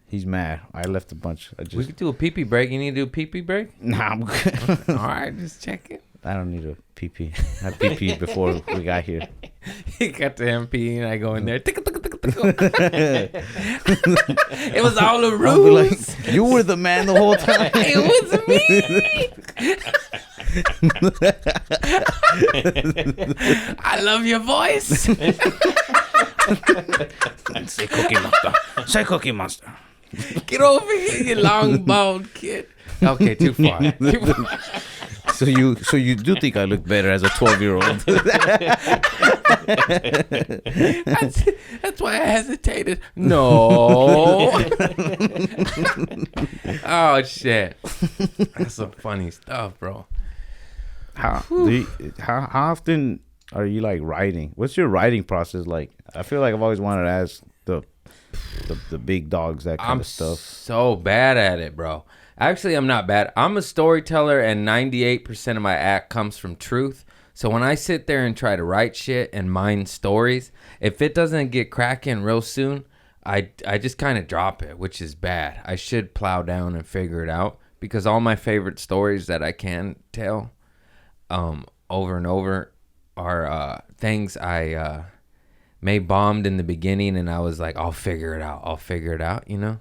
he's mad. I left a bunch. We could do a pee-pee break. You need to do a pee-pee break? Nah, I'm good. All right, just check it. I don't need a pee. I pee before we got here. He got the MP and I go in there. Tickle, tickle, tickle, tickle. It was all a I'll be ruse. like, you were the man the whole time. It was me. I love your voice. Say Cookie Monster. Say Cookie Monster. Get over here, you long bald kid. Okay, too far. Too far. So you do think I look better as a 12-year-old? That's why I hesitated. No. Oh shit. That's some funny stuff, bro. How often are you like writing? What's your writing process like? I feel like I've always wanted to ask the big dogs that kind I'm of stuff. so bad at it, bro. Actually, I'm not bad. I'm a storyteller, and 98% of my act comes from truth. So when I sit there and try to write shit and mine stories, if it doesn't get cracking real soon, I just kind of drop it, which is bad. I should plow down and figure it out, because all my favorite stories that I can tell over and over are things I may bombed in the beginning, and I was like, I'll figure it out, you know?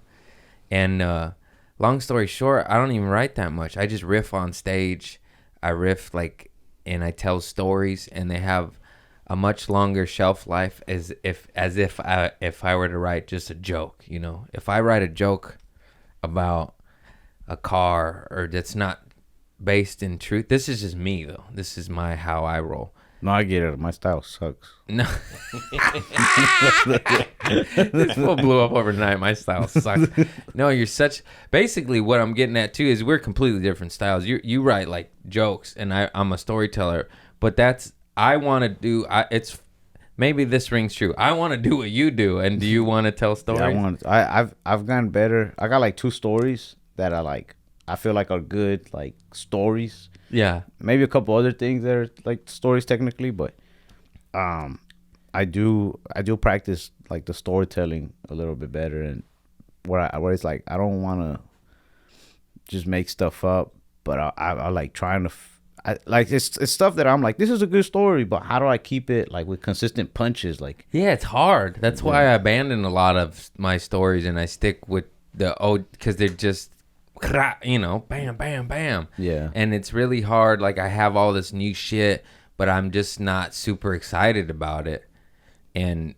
And long story short, I don't even write that much. I just riff on stage. I riff and I tell stories, and they have a much longer shelf life as if I were to write just a joke, you know. If I write a joke about a car or that's not based in truth, this is just me though. This is how I roll. No, I get it. My style sucks. No. This fool blew up overnight. My style sucks. No, basically what I'm getting at too is we're completely different styles. You write like jokes, and I'm a storyteller, but I want to do, it's, maybe this rings true. I want to do what you do. And do you want to tell stories? Yeah, I've gotten better. I got like 2 stories that I feel like are good, like stories. Yeah. Maybe a couple other things that are like stories technically, but I do practice like the storytelling a little bit better, and where it's like I don't want to just make stuff up, but I like trying to it's stuff that I'm like, this is a good story, but how do I keep it like with consistent punches? Like, yeah, it's hard. That's why I abandon a lot of my stories, and I stick with because they're just, you know, bam, bam, bam. Yeah. And it's really hard. Like, I have all this new shit, but I'm just not super excited about it. But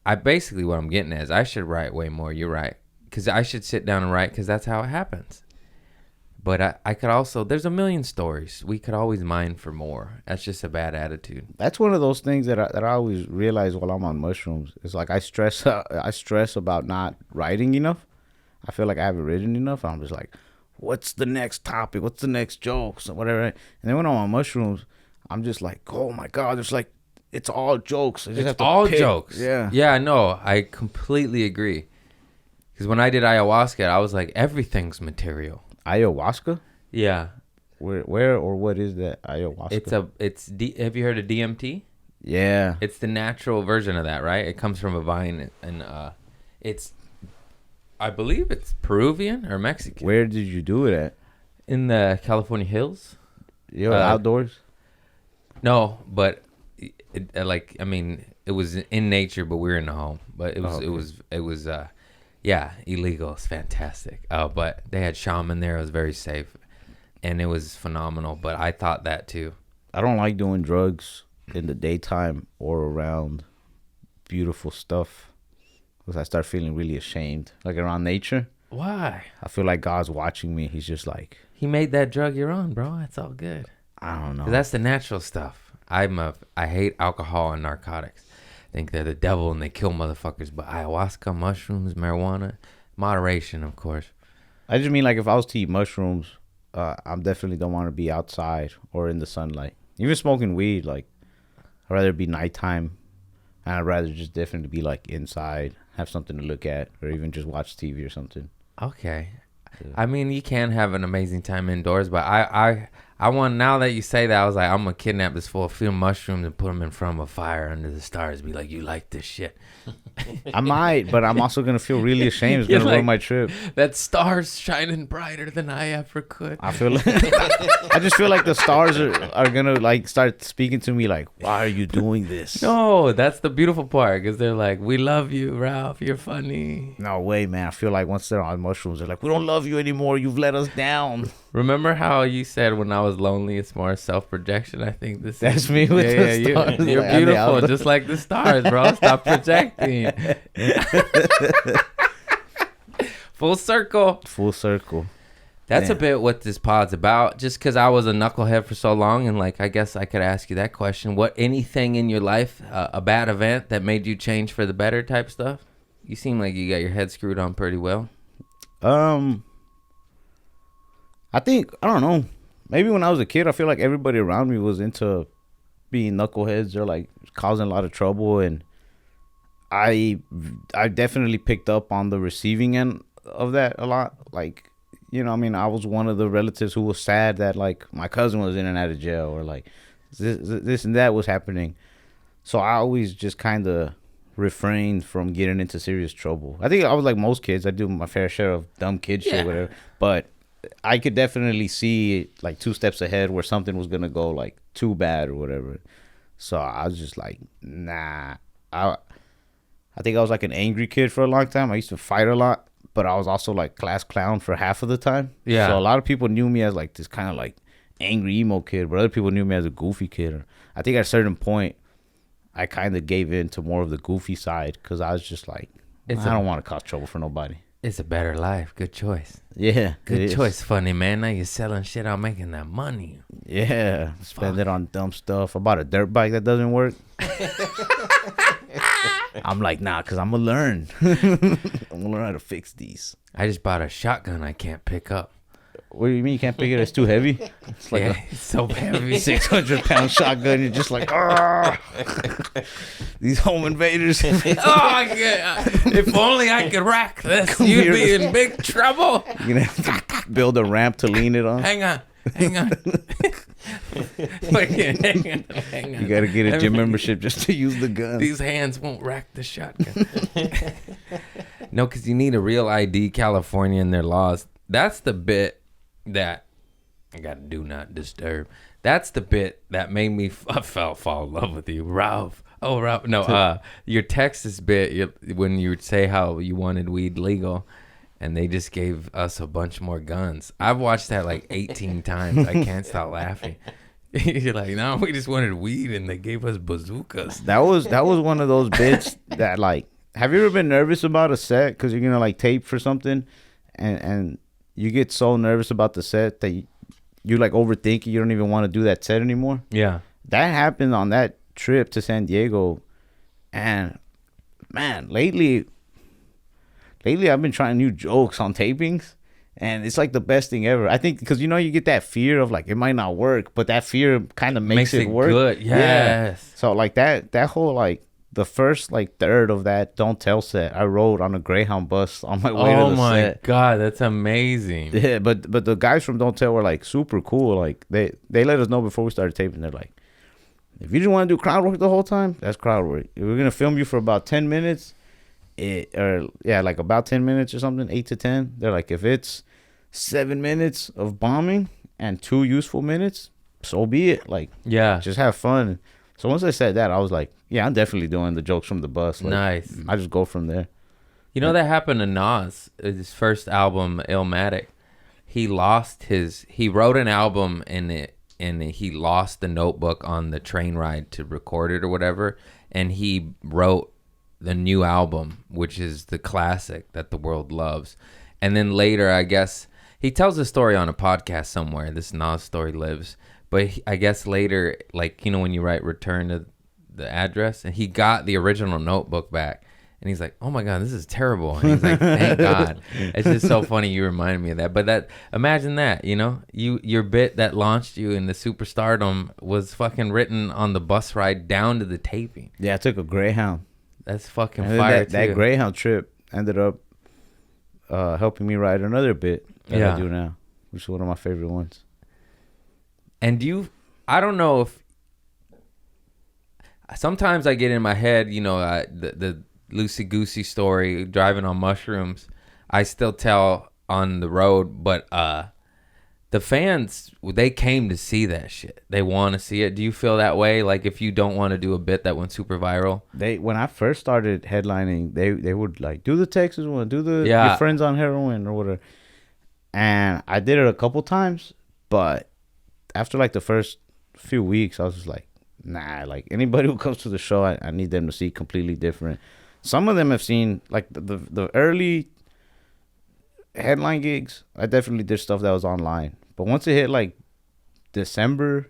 I basically, what I'm getting at is I should write way more. You're right. Because I should sit down and write, because that's how it happens. But I could also, there's a million stories. We could always mine for more. That's just a bad attitude. That's one of those things that I always realize while I'm on mushrooms. It's like I stress about not writing enough. I feel like I haven't written enough. I'm just like, what's the next topic? What's the next joke? So whatever. And then when I'm on mushrooms, I'm just like, oh my God, it's all jokes. I just have It's to all pick. jokes. Yeah. Yeah, no, I completely agree. Because when I did ayahuasca, I was like, everything's material. Ayahuasca? Yeah. Where or what is that ayahuasca? Have you heard of DMT? Yeah. It's the natural version of that, right? It comes from a vine, and I believe it's Peruvian or Mexican. Where did you do it at? In the California hills? Outdoors? No, but it was in nature, but we were in the home. But it was illegal. It's fantastic. But they had shaman there. It was very safe, and it was phenomenal. But I thought that too. I don't like doing drugs in the daytime or around beautiful stuff because I start feeling really ashamed. Like around nature, Why? I feel like God's watching me. He's just like, He made that drug you're on, bro. It's all good. I don't know. That's the natural stuff. I hate alcohol and narcotics. I think they're the devil and they kill motherfuckers. But ayahuasca, mushrooms, marijuana, moderation, of course. I just mean like if I was to eat mushrooms, I definitely don't want to be outside or in the sunlight. Even smoking weed, like I'd rather be nighttime, and I'd rather just definitely be like inside, have something to look at, or even just watch TV or something. Okay. I mean, you can have an amazing time indoors, but I want, now that you say that, I was like, I'm going to kidnap this fool, feed him mushrooms, and put him in front of a fire under the stars. Be like, you like this shit. I might, but I'm also going to feel really ashamed. It's going to ruin my trip. That star's shining brighter than I ever could. I feel like, I just feel like the stars are going to like start speaking to me like, why are you doing this? No, that's the beautiful part, because they're like, we love you, Ralph. You're funny. No way, man. I feel like once they're on mushrooms, they're like, we don't love you anymore. You've let us down. Remember how you said when I was lonely, it's more self-projection? I think That's me with the stars. You're Like, I'm the beautiful, outdoor. just like the stars, bro. Stop projecting. Full circle. Full circle. That's a Damn. bit what this pod's about. Just because I was a knucklehead for so long, and like I guess I could ask you that question. What, anything in your life, a bad event that made you change for the better type stuff? You seem like you got your head screwed on pretty well. I think, I don't know. Maybe when I was a kid, I feel like everybody around me was into being knuckleheads or like causing a lot of trouble, and I definitely picked up on the receiving end of that a lot. Like, you know, I mean, I was one of the relatives who was sad that like my cousin was in and out of jail, or like this and that was happening. So I always just kind of refrained from getting into serious trouble. I think I was like most kids. I do my fair share of dumb kid shit, whatever. But I could definitely see like 2 steps ahead where something was gonna go like too bad or whatever. So I was just like, nah. I think I was like an angry kid for a long time. I used to fight a lot, but I was also like class clown for half of the time. Yeah. So a lot of people knew me as like this kind of like angry emo kid, but other people knew me as a goofy kid. I think at a certain point, I kind of gave in to more of the goofy side because I was just like, I don't want to cause trouble for nobody. It's a better life. Good choice. Yeah. Good choice, funny man. Now you're selling shit out, making that money. Yeah. Spend it on dumb stuff. I bought a dirt bike that doesn't work. I'm like, nah, because I'm going to learn. I'm going to learn how to fix these. I just bought a shotgun I can't pick up. What do you mean you can't pick it? It's too heavy? It's like Yeah, it's so heavy. a 600-pound shotgun. You're just like, ah, these home invaders. Oh, if only I could rack this, you'd be in big trouble. You're going to build a ramp to lean it on. Hang on. Wait, hang on. You got to get a gym membership just to use the gun. These hands won't rack the shotgun. No, because you need a real ID, California, and their laws. That's the bit that I got to do not disturb. That's the bit that made me fall in love with you, Ralph. Oh, Ralph. No, your Texas bit, when you say how you wanted weed legal, and they just gave us a bunch more guns. I've watched that like 18 times. I can't stop laughing. You're like, no, we just wanted weed, and they gave us bazookas. That was one of those bits that like, have you ever been nervous about a set because you're gonna like tape for something, and you get so nervous about the set that you like overthink it. You don't even want to do that set anymore. Yeah. That happened on that trip to San Diego, and man, lately I've been trying new jokes on tapings, and it's like the best thing ever. I think because you get that fear of like it might not work, but that fear kind of makes it work. Good. Yes. Yeah. So like that whole like the first like third of that Don't Tell set I rode on a Greyhound bus on my way to the Oh my set. God, that's amazing. Yeah, but the guys from Don't Tell were like super cool. Like they let us know before we started taping. They're like, if you just want to do crowd work the whole time, that's crowd work. If we're gonna film you for about 10 minutes, like about 10 minutes or something, 8 to 10. They're like, if it's 7 minutes of bombing and 2 useful minutes, so be it. Like, Yeah. just have fun. So once I said that, I was like, yeah, I'm definitely doing the jokes from the bus. Like, Nice. I just go from there. You know, that happened to Nas, his first album, Illmatic. He wrote an album and he lost the notebook on the train ride to record it or whatever. And he wrote the new album, which is the classic that the world loves. And then later, I guess, he tells the story on a podcast somewhere. This Nas story lives. But I guess later, like, when you write return to the address, and he got the original notebook back. And he's like, oh my God, this is terrible. And he's like, thank God. It's just so funny you remind me of that. But imagine that, your bit that launched you in the superstardom was fucking written on the bus ride down to the taping. Yeah, I took a Greyhound. That's fucking And fire, that Greyhound trip ended up helping me write another bit that I do now, which is one of my favorite ones. And I don't know if, sometimes I get in my head, the loosey-goosey story, driving on mushrooms, I still tell on the road, but the fans, they came to see that shit. They want to see it. Do you feel that way? Like, if you don't want to do a bit that went super viral? When I first started headlining, they would like, do the Texas one, do the your friends on heroin or whatever. And I did it a couple times, but after like the first few weeks, I was just like, nah, like anybody who comes to the show, I need them to see completely different. Some of them have seen like the early headline gigs. I definitely did stuff that was online, but once it hit like December,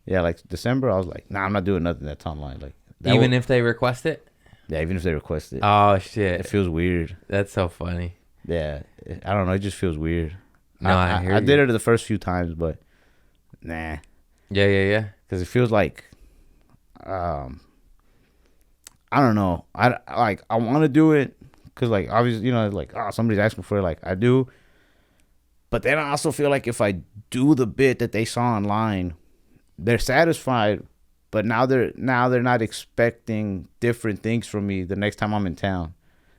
I was like, nah, I'm not doing nothing that's online. Like even if they request it? Yeah, even if they request it. Oh shit, it feels weird. That's so funny. Yeah, I don't know. It just feels weird. No, I did it the first few times, but nah. Yeah. Because it feels like, I don't know. I want to do it because like obviously like somebody's asking for it, like I do. But then I also feel like if I do the bit that they saw online, they're satisfied. But now they're not expecting different things from me the next time I'm in town.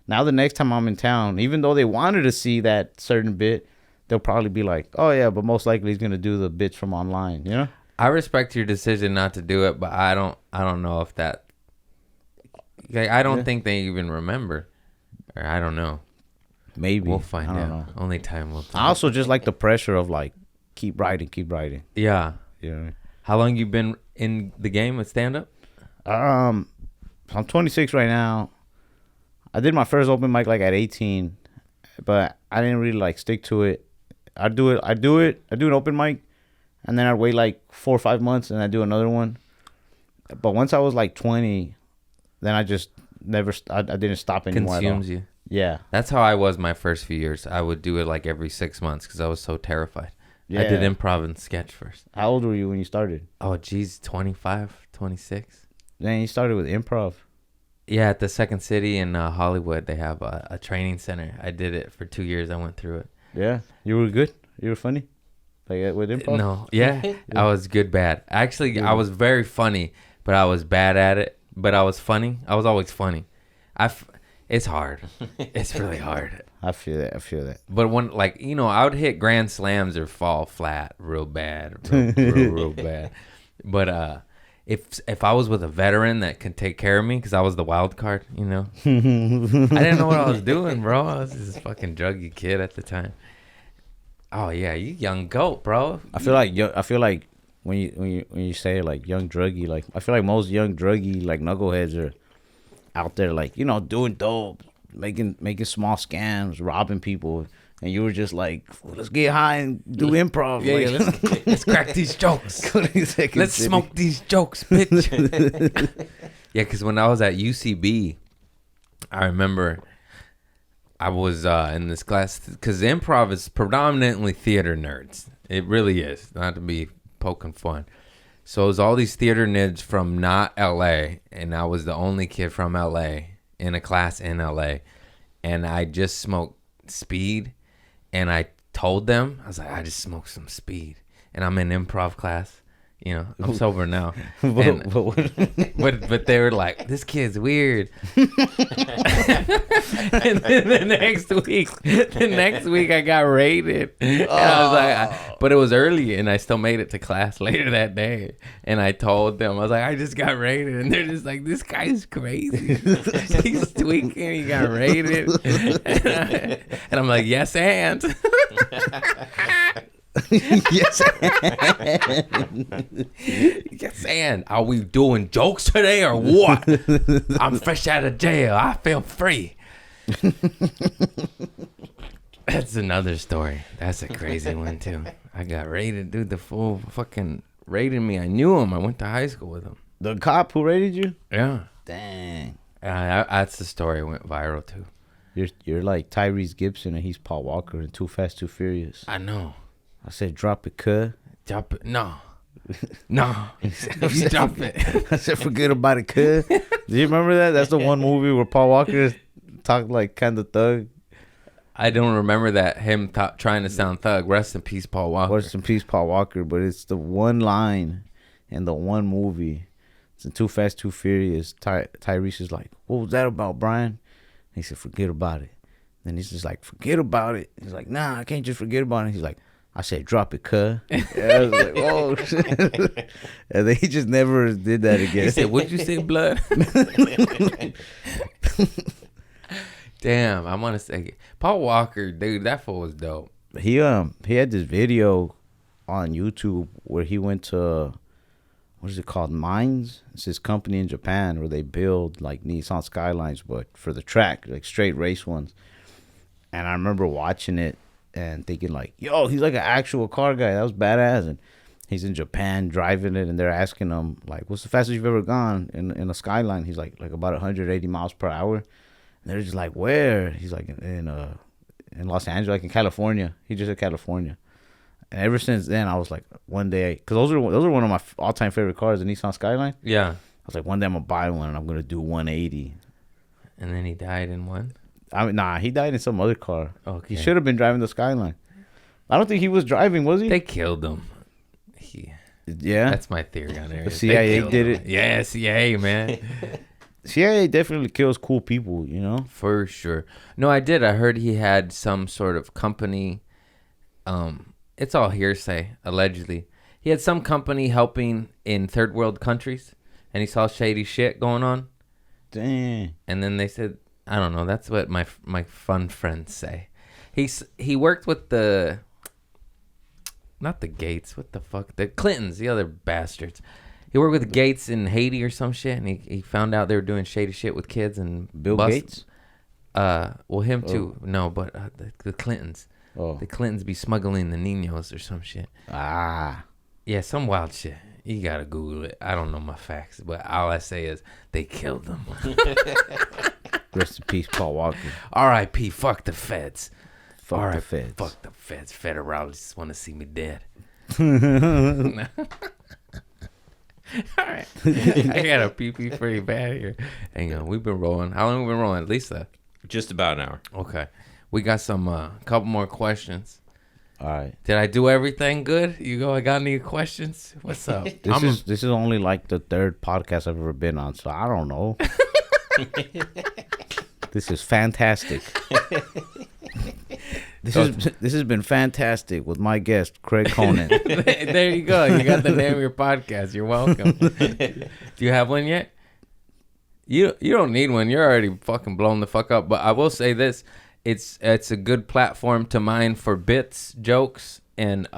Now the next time I'm in town, even though they wanted to see that certain bit, they'll probably be like, oh yeah, but most likely he's gonna do the bits from online, I respect your decision not to do it, but I don't know if that, like, I don't think they even remember, or I don't know. Maybe we'll find out. Know. Only time will tell. I also just like the pressure of like keep writing. Yeah. Yeah. How long you been in the game with stand up? I'm 26 right now. I did my first open mic like at 18, but I didn't really like stick to it. I do an open mic, and then I'd wait like 4 or 5 months, and I do another one. But once I was like 20, then I just I didn't stop anymore. Consumes you. Yeah. That's how I was my first few years. I would do it like every 6 months because I was so terrified. Yeah. I did improv and sketch first. How old were you when you started? Oh, geez, 25, 26. Then you started with improv. Yeah, at the Second City in Hollywood, they have a training center. I did it for 2 years. I went through it. Yeah, you were good. You were funny, like with improv. No, yeah. I was good, bad. Actually, I was very funny, but I was bad at it. But I was funny. I was always funny. It's hard. It's really hard. I feel that. But when, like, I would hit grand slams or fall flat real bad, real bad. But if I was with a veteran that could take care of me, because I was the wild card, I didn't know what I was doing, bro. I was this fucking druggy kid at the time. Oh yeah, you young goat, bro. I feel like when you say like young druggy, like I feel like most young druggy like knuckleheads are out there like doing dope, making small scams, robbing people, And you were just like, well, let's get high and do improv. Yeah, like, let's crack these jokes. go to Second Let's City. smoke these jokes, bitch. Yeah, because when I was at UCB, I remember I was in this class, because improv is predominantly theater nerds. It really is, not to be poking fun. So it was all these theater nerds from not LA, and I was the only kid from LA in a class in LA. And I just smoked speed, and I told them, I was like, I just smoked some speed. And I'm in improv class. You know, I'm sober now. And, but they were like, this kid's weird. And then the next week I got raided. And I was like, but it was early and I still made it to class later that day. And I told them, I was like, I just got raided. And they're just like, this guy's crazy. He's tweaking. He got raided. And I'm like, yes, and. Yes. Yes, and are we doing jokes today or what? I'm fresh out of jail. I feel free. That's another story. That's a crazy one too. I got raided, dude. The fool fucking raided me. I knew him. I went to high school with him. The cop who raided you? Yeah. Dang. That's the story. Went viral too. You're like Tyrese Gibson and he's Paul Walker in Too Fast, Too Furious. I know. I said, drop it, cuh. Drop it. No. No. You drop it. I said, forget about it, cuh. Do you remember that? That's the one movie where Paul Walker talked like kind of thug. I don't remember that. Him trying to sound thug. Rest in peace, Paul Walker. Rest in peace, Paul Walker. But it's the one line in the one movie. It's in Too Fast, Too Furious. Tyrese is like, what was that about, Brian? And he said, forget about it. Then he's just like, forget about it. He's like, nah, I can't just forget about it. He's like, I said, drop it, cuh. I was like, oh, shit. And then he just never did that again. He said, what'd you say, blood? Damn, I want to say, Paul Walker, dude, that fool was dope. He had this video on YouTube where he went to, what is it called, Mines? It's this company in Japan where they build like Nissan Skylines, but for the track, like straight race ones. And I remember watching it and thinking like, yo, he's like an actual car guy. That was badass. And he's in Japan driving it, and they're asking him like, what's the fastest you've ever gone in a Skyline? He's like about 180 miles per hour. And they're just like, where? He's like in Los Angeles, like in California. He just said California. And ever since then, I was like, one day, because those are one of my all-time favorite cars, the Nissan Skyline. Yeah. I was like, one day I'm gonna buy one and I'm gonna do 180. And then he died in one. I mean, nah, he died in some other car. Okay. He should have been driving the Skyline. I don't think he was driving, was he? They killed him. Yeah. That's my theory on it. The CIA did it. Yeah, CIA, man. CIA definitely kills cool people, you know? For sure. No, I did. I heard he had some sort of company. It's all hearsay, allegedly. He had some company helping in third world countries, and he saw shady shit going on. Dang. And then they said, I don't know. That's what my fun friends say. He worked with not the Gates. What the fuck? The Clintons, the other bastards. He worked with Gates in Haiti or some shit, and he found out they were doing shady shit with kids and Bill Gates? Well, him too. No, but the Clintons. Oh. The Clintons be smuggling the Niños or some shit. Ah. Yeah, some wild shit. You gotta Google it. I don't know my facts, but all I say is they killed them. Rest in peace, Paul Walker. R.I.P. Fuck the feds. Fuck the feds. Fuck the feds. Federalists want to see me dead. All right. I got a pee-pee pretty bad here. Hang on. We've been rolling. How long have we been rolling? Lisa? Just about an hour. Okay. We got some couple more questions. All right. Did I do everything good? I got any questions? What's up? This is only like the third podcast I've ever been on, so I don't know. This is fantastic. This has been fantastic with my guest Craig Conan. There you go. You got the name of your podcast. You're welcome. Do you have one yet? You don't need one. You're already fucking blown the fuck up. But I will say this: it's a good platform to mine for bits, jokes, and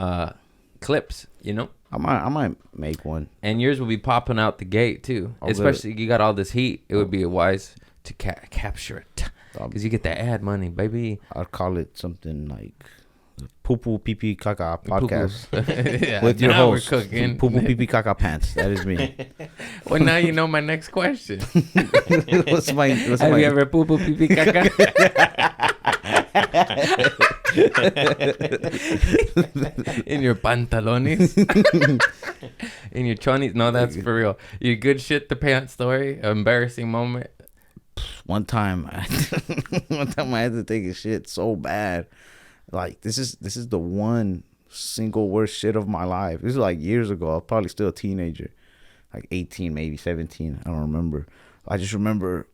clips. You know. I might make one. And yours will be popping out the gate too. Especially you got all this heat. It would be wise to capture it. Because you get that ad money, baby. I'd call it something like Poo Poo Pee Pee Caca podcast Yeah, with your now host, we're cooking. Poo Poo Pee Pee Caca Pants. That is me. Well, now you know my next question. what's my Have you ever poo poo pee pee caca? In your pantalones? In your chonies? No, that's for real. You good shit the pants story? Embarrassing moment? one time I had to take a shit so bad. Like this is the one single worst shit of my life. This is like years ago. I was probably still a teenager, like 18, maybe 17. I don't remember. I just remember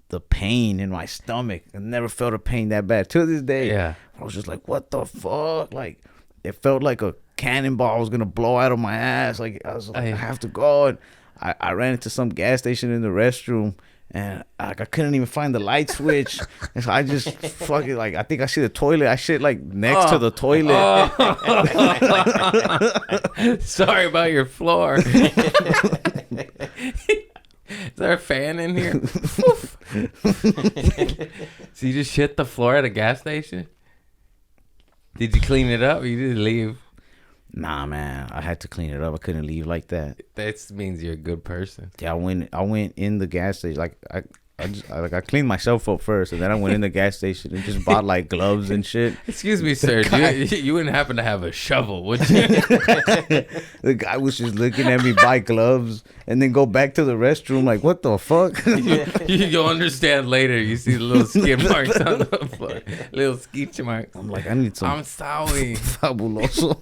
the pain in my stomach. I never felt a pain that bad to this day. Yeah. I was just like, what the fuck? Like it felt like a cannonball was gonna blow out of my ass. Like I was like, I have to go. And I ran into some gas station in the restroom. And I couldn't even find the light switch. And so I just fucking I think I see the toilet. I shit like next to the toilet. Sorry about your floor. Is there a fan in here? So you just shit the floor at a gas station? Did you clean it up or you just leave? Nah, man, I had to clean it up. I couldn't leave like that. That means you're a good person. Yeah, I went in the gas station. Like I cleaned myself up first, and then I went in the gas station and just bought like gloves and shit. Excuse me, sir. You wouldn't happen to have a shovel, would you? The guy was just looking at me buy gloves and then go back to the restroom. Like, what the fuck? You'll understand later. You see the little skid marks on the floor. Little skid marks. I'm like, I need some I'm sorry. fabuloso.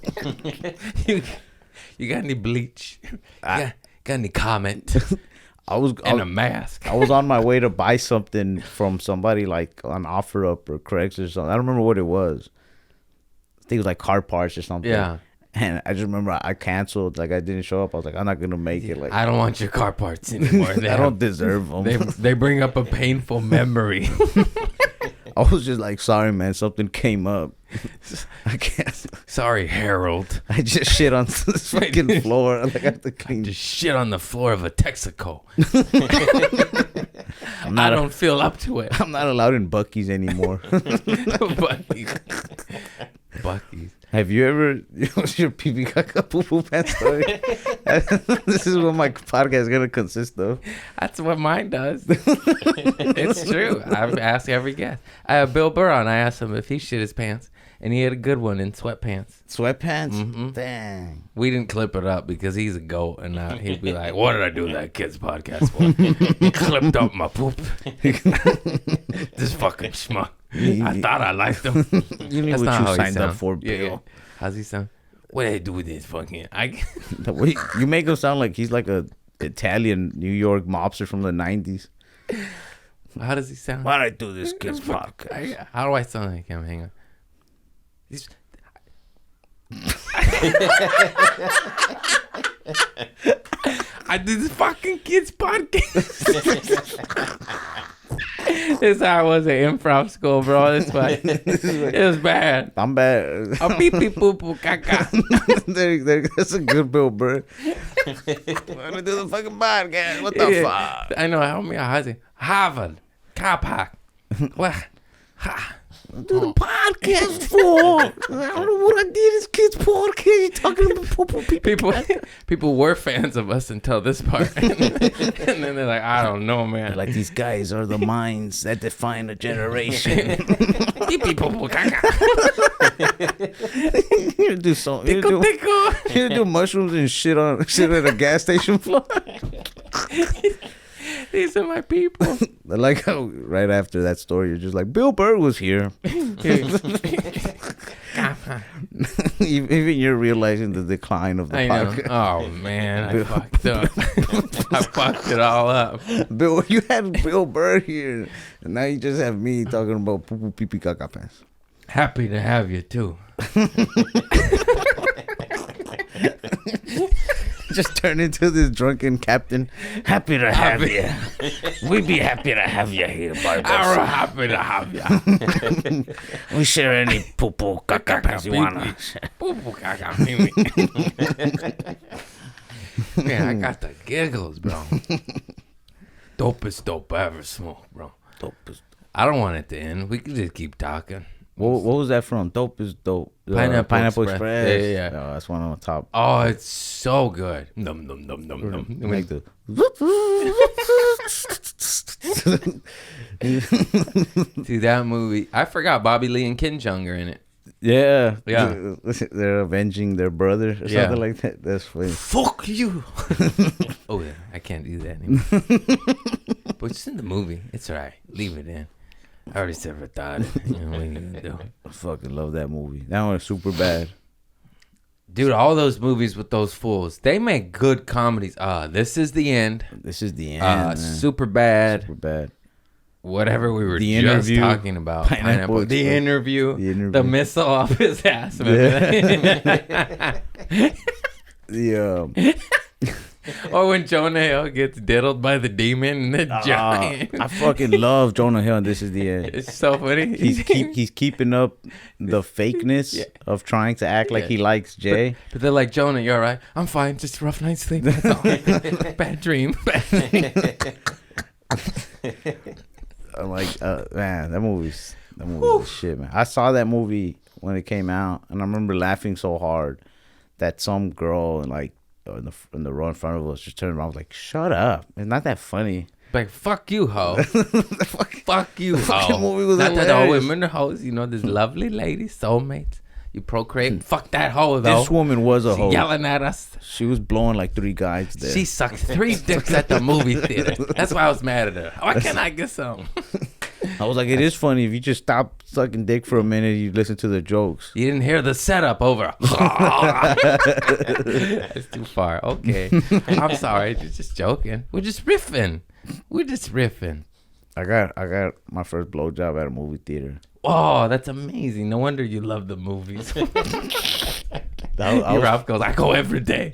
You got any bleach? Got any comment? And a mask. I was on my way to buy something from somebody like on OfferUp or Craigslist or something. I don't remember what it was. I think it was like car parts or something. Yeah. And I just remember I canceled. Like I didn't show up. I was like, I'm not gonna make it. Like I don't want your car parts anymore. I don't deserve them. They bring up a painful memory. I was just like, sorry, man. Something came up. I can't. Sorry, Harold. I just shit on this fucking floor. Like I have to clean. Just shit on the floor of a Texaco. I don't feel up to it. I'm not allowed in Buc-ee's anymore. Buc-ee's. Have you ever? What's your pee caca poo poo pants story? This is what my podcast is gonna consist of. That's what mine does. It's true. I've asked every guest. I have Bill Burr on. I asked him if he shit his pants, and he had a good one in sweatpants. Sweatpants? Mm-hmm. Dang. We didn't clip it up because he's a goat, and he'd be like, "What did I do that kid's podcast for? He clipped up my poop. This fucking schmuck. I thought I liked him. You knew what you signed up for, Bill. Yeah. How's he sound? What did I do with this fucking? You make him sound like he's like a Italian New York mobster from the 90s. How does he sound? Why did I do this kid's podcast? How do I sound like him? Hang on. I did this fucking kids podcast. This is how I was at improv school, bro. This was, it was bad. I'm bad. A pee pee poo poo caca. That's a good Bill Burr. I'm gonna do the fucking podcast. What the fuck? I know. Help me out. How's it? Harvard. Car park. What? Ha. Do the podcast for? I don't know what I did. This kid's podcast. You talking about people were fans of us until this part, and then they're like, I don't know, man. Like these guys are the minds that define a generation. You do something. You do mushrooms and shit at a gas station floor. These are my people. I like how right after that story, you're just like, Bill Burr was here. Even you're realizing the decline of the podcast. Oh, man. I fucked up. I fucked it all up. Bill, you had Bill Burr here, and now you just have me talking about poo poo pee pee caca pants. Happy to have you, too. Just turn into this drunken captain. Happy to have you. We'd be happy to have you here, Barbosa. I'm happy to have you. We share any poo-poo caca pants you wanna. Poo-poo caca. Man, I got the giggles, bro. Dopest dope I ever smoked, bro. I don't want it to end. We can just keep talking. What was that from? Dope is dope. Pineapple Express. Express. Yeah. Oh, that's one on the top. Oh, it's so good. Num num num num num. Like the. See that movie? I forgot Bobby Lee and Ken Jung are in it. Yeah. Yeah. They're avenging their brother or Yeah. something like that. That's funny. Fuck you. Oh yeah, I can't do that anymore. But it's in the movie. It's alright. Leave it in. I already said I thought it. You know what are you gonna do? I fucking love that movie. That one is super bad. Dude, all those movies with those fools, they make good comedies. This is the end. This is the end. Man. Super bad. Super bad. Whatever we were The just Interview, talking about. Pineapple The Express. interview. The Interview. The missile off his ass. Remember The or when Jonah Hill gets diddled by the demon and the giant. I fucking love Jonah Hill. And This is the end. It's so funny. He's keeping up the fakeness of trying to act like he likes Jay. But they're like, Jonah, you all right? I'm fine. Just a rough night's sleep. That's all. Bad dream. I'm like, man, that movie's the shit, man. I saw that movie when it came out, and I remember laughing so hard that some girl in the row in front of us just turned around, was like, "Shut up! It's not that funny." Like, fuck you, ho. Fuck you, ho. fucking movie was Not that all hilarious. women are hoes. You know, there's lovely ladies, soulmates. You procreate. Fuck that hoe, though. This woman was a She hoe. yelling at us. She was blowing like 3 guys there. She sucked 3 dicks at the movie theater. That's why I was mad at her. Why can't I get some? I was like, it is funny if you just stop sucking dick for a minute. You listen to the jokes. You didn't hear the setup over. It's too far. Okay. I'm sorry. Just joking. We're just riffing. I got my first blowjob at a movie theater. Oh, that's amazing. No wonder you love the movies. I Ralph goes, I go every day.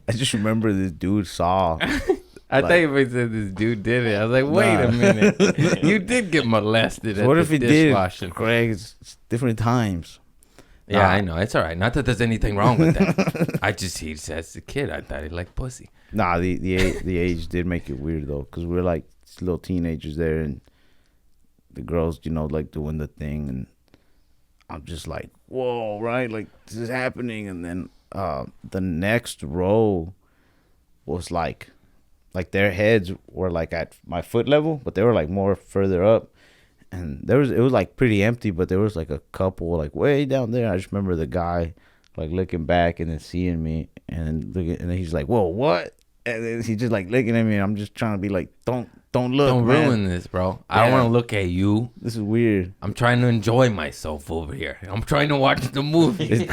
I just remember this dude saw. I thought you said this dude did it. I was like, wait a minute. You did get molested at What the if he dishwashing. did? Craig, it's different times. Yeah, I know. It's all right. Not that there's anything wrong with that. He says a kid, I thought he liked pussy. Nah, the age did make it weird though, because we're like little teenagers there, and the girls, like doing the thing, and I'm just like, whoa, right? Like this is happening, and then the next row was like their heads were like at my foot level, but they were like more further up, and it was like pretty empty, but there was like a couple like way down there. I just remember the guy like looking back and then seeing me, and then he's like, whoa, what? And then he's just like looking at me, and I'm just trying to be like, don't look, Don't man. ruin this, bro. I don't want to look at you. This is weird. I'm trying to enjoy myself over here. I'm trying to watch the movie.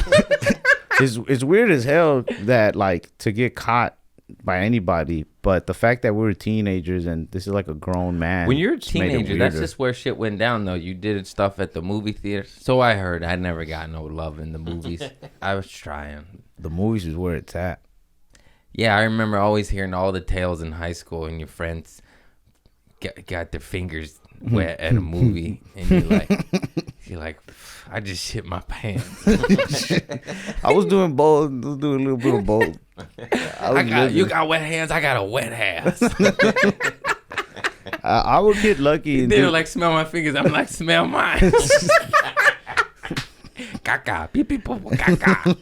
It's weird as hell that like to get caught by anybody, but the fact that we were teenagers and this is like a grown man. When you're a just made it teenager, that's weirder. just where shit went down, though. You did stuff at the movie theater. So I heard. I never got no love in the movies. I was trying. The movies is where it's at. Yeah, I remember always hearing all the tales in high school, and your friends got their fingers wet at a movie, and you're like, I just shit my pants. I was doing both. I was doing a little bit of both. You got wet hands. I got a wet ass. I would get lucky. And They were like, smell my fingers. I'm like, smell mine. Caca, pee pee poo poo, caca.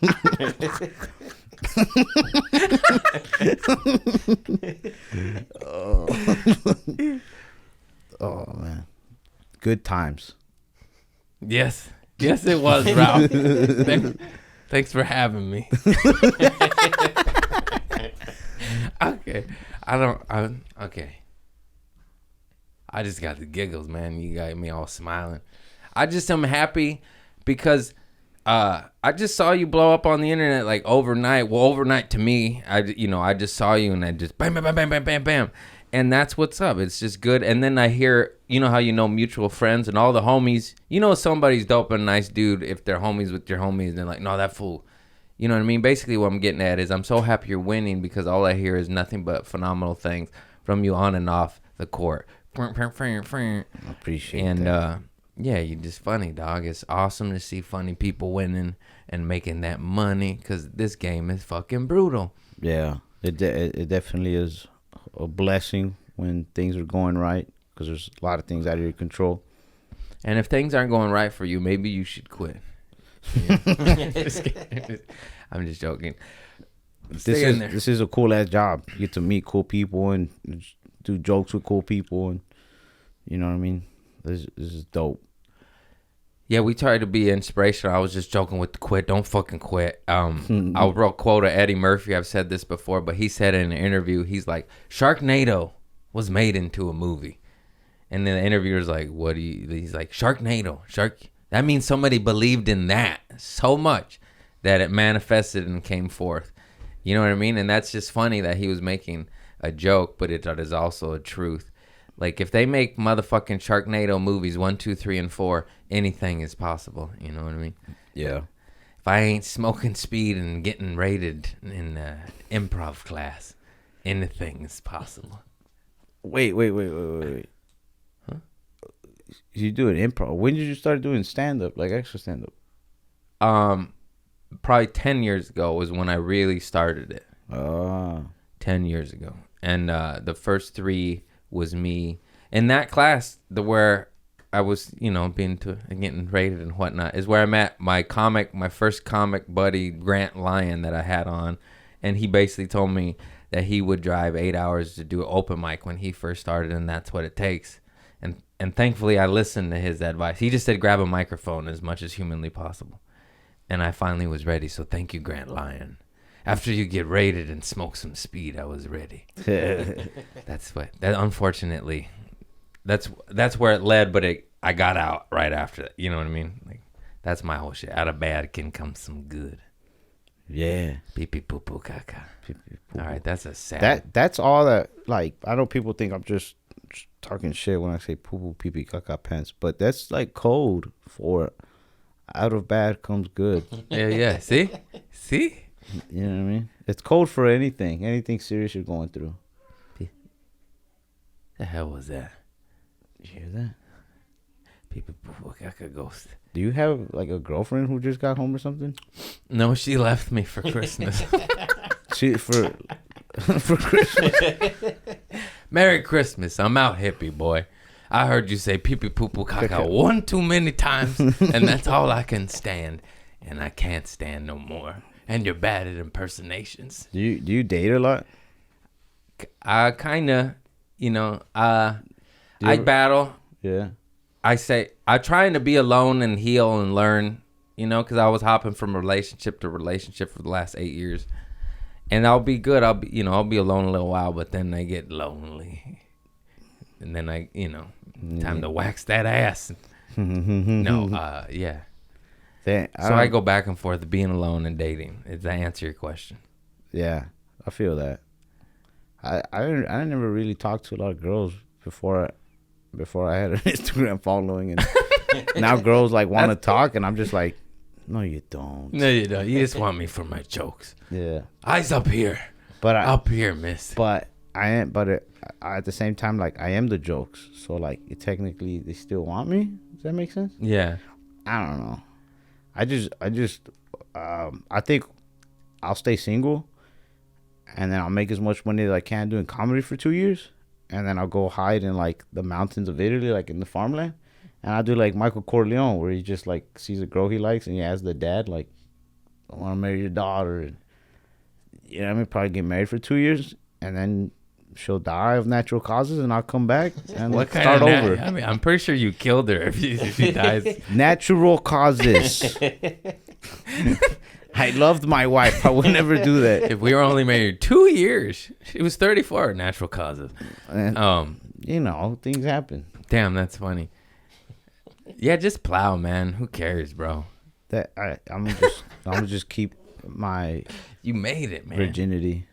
oh man, good times. Yes, it was, Ralph. Thanks for having me. Okay, okay. I just got the giggles, man. You got me all smiling. I just am happy because I just saw you blow up on the internet like overnight. Well, overnight to me, I just saw you and I just bam, bam, bam, bam, bam, bam, bam. And that's what's up. It's just good. And then I hear, how mutual friends and all the homies, somebody's dope and nice dude if they're homies with your homies. And they're like, no, that fool. You know what I mean? Basically what I'm getting at is I'm so happy you're winning because all I hear is nothing but phenomenal things from you on and off the court. I appreciate that. Yeah, you're just funny, dog. It's awesome to see funny people winning and making that money because this game is fucking brutal. Yeah, it definitely is a blessing when things are going right. because there's a lot of things out of your control. And if things aren't going right for you, maybe you should quit. Just kidding. I'm just joking. Stay in there. This is a cool ass job. You get to meet cool people and do jokes with cool people, and you know what I mean. This is dope. Yeah, we tried to be inspirational. I was just joking with the quit. Don't fucking quit. I wrote a quote of Eddie Murphy. I've said this before, but he said in an interview, he's like, Sharknado was made into a movie. And then the interviewer's like, what do you, he's like, Sharknado. That means somebody believed in that so much that it manifested and came forth. You know what I mean? And that's just funny that he was making a joke, but it is also a truth. Like, if they make motherfucking Sharknado movies 1, 2, 3, and 4, anything is possible. You know what I mean? Yeah. If I ain't smoking speed and getting rated in improv class, anything is possible. Wait. Huh? You do an improv. When did you start doing stand-up, like extra stand-up? Probably 10 years ago was when I really started it. 10 years ago. And the first 3 was me in that class, where I was, getting rated and whatnot, is where I met my first comic buddy, Grant Lyon, that I had on. And he basically told me that he would drive 8 hours to do an open mic when he first started, and that's what it takes. And thankfully I listened to his advice. He just said grab a microphone as much as humanly possible. And I finally was ready. So thank you, Grant Lyon. After you get rated and smoke some speed, I was ready. Unfortunately, that's where it led, but I got out right after that. You know what I mean? Like, that's my whole shit. Out of bad can come some good. Yeah. Pee pee poo poo caca. All right, that's a sad. That's all that, like, I know people think I'm just talking shit when I say poo poo pee pee caca pants, but that's like code for out of bad comes good. Yeah. See? You know what I mean? It's code for anything serious you're going through. The hell was that? Did you hear that? People, I could ghost. Do you have like a girlfriend who just got home or something? No, she left me for Christmas. for Christmas. Merry Christmas. I'm out, hippie boy. I heard you say pee pee poo poo caca one too many times, and that's all I can stand, and I can't stand no more. And you're bad at impersonations. Do you date a lot? I kind of, I battle. Yeah. I'm trying to be alone and heal and learn, because I was hopping from relationship to relationship for the last 8 years. And I'll be good. I'll be alone a little while, but then I get lonely. And then time to wax that ass. Yeah. So I go back and forth being alone and dating. Does that answer your question? Yeah, I feel that. I never really talked to a lot of girls before I had an Instagram following, and now girls like want to talk, and I'm just like, no, you don't. No, you don't. You just want me for my jokes. Yeah. Eyes up here. Up here, miss. But I am. But at the same time, like, I am the jokes. So like, technically, they still want me. Does that make sense? Yeah. I don't know. I think I'll stay single, and then I'll make as much money as I can doing comedy for 2 years, and then I'll go hide in like the mountains of Italy, like in the farmland, and I'll do like Michael Corleone, where he just like sees a girl he likes, and he asks the dad like, "I want to marry your daughter," and probably get married for 2 years, and then she'll die of natural causes, and I'll come back and start over. I mean, I'm pretty sure you killed her if she dies. Natural causes. I loved my wife. I would never do that. If we were only married 2 years, she was 34. Natural causes. And, things happen. Damn, that's funny. Yeah, just plow, man. Who cares, bro? I'm gonna just keep my. You made it, man. Virginity.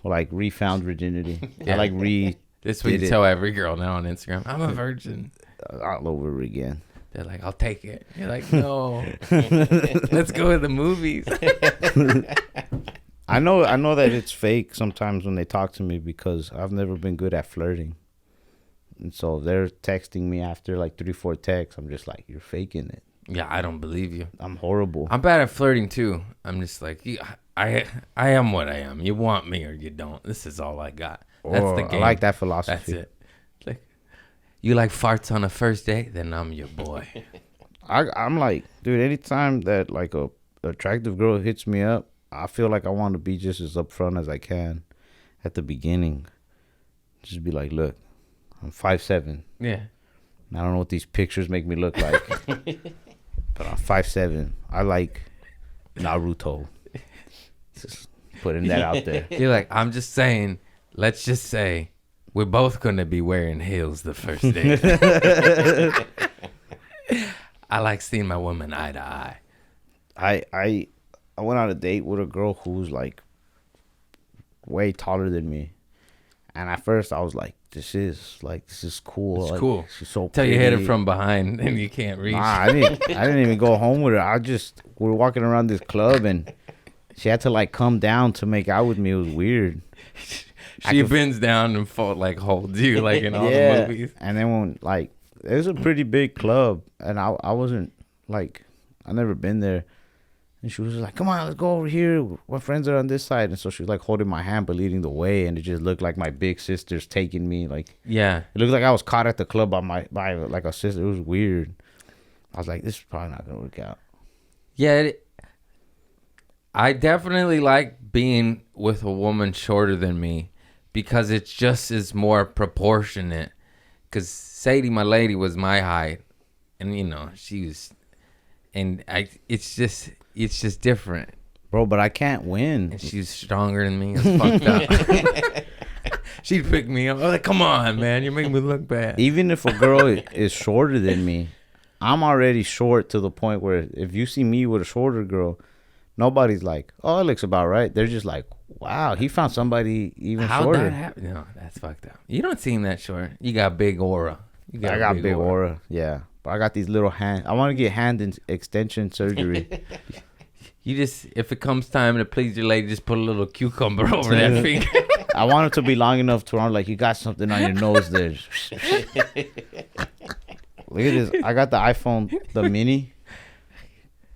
Like refound virginity. Yeah. I like This is what you tell every girl now on Instagram. I'm a virgin. All over again. They're like, I'll take it. You're like, no. Let's go to the movies. I know that it's fake sometimes when they talk to me, because I've never been good at flirting. And so if they're texting me after like 3-4 texts, I'm just like, you're faking it. Yeah, I don't believe you. I'm horrible. I'm bad at flirting too. I'm just like, I am what I am. You want me or you don't. This is all I got. That's the game. I like that philosophy. That's it. You like farts on a first date? Then I'm your boy. I'm like, dude, anytime that like a attractive girl hits me up, I feel like I want to be just as upfront as I can at the beginning. Just be like, look, I'm 5'7". Yeah. I don't know what these pictures make me look like, but I'm 5'7". I like Naruto. Just putting that out there. You're like, I'm just saying, let's just say we're both going to be wearing heels the first day. I like seeing my woman eye to eye. I went on a date with a girl who's like way taller than me. And at first I was like, this is cool. It's like, cool. She's so Till pretty. you hit it from behind and you can't reach. Nah, I didn't even go home with her. We were walking around this club and she had to like come down to make out with me. It was weird. She bends down and holds you like in all the movies. And then when like it was a pretty big club and I wasn't like I never been there. And she was like, come on, let's go over here. My friends are on this side. And so she was like holding my hand but leading the way. And it just looked like my big sister's taking me. Like, yeah. It looked like I was caught at the club by like a sister. It was weird. I was like, this is probably not going to work out. Yeah. I definitely like being with a woman shorter than me because it just is more proportionate. Because Sadie, my lady, was my height. And, you know, she was... And it's just different. Bro, but I can't win. And she's stronger than me. It's fucked up. She'd pick me up. I'm like, come on, man. You're making me look bad. Even if a girl is shorter than me, I'm already short to the point where if you see me with a shorter girl, nobody's like, oh, it looks about right. They're just like, wow, he found somebody even How'd shorter. that happen? No, that's fucked up. You don't seem that short. You got big aura. I got big aura. Yeah. But I got these little hands. I want to get hand extension surgery. You just, if it comes time to please your lady, just put a little cucumber over that finger. I want it to be long enough to where like you got something on your nose there. Look at this. I got the iPhone, the mini.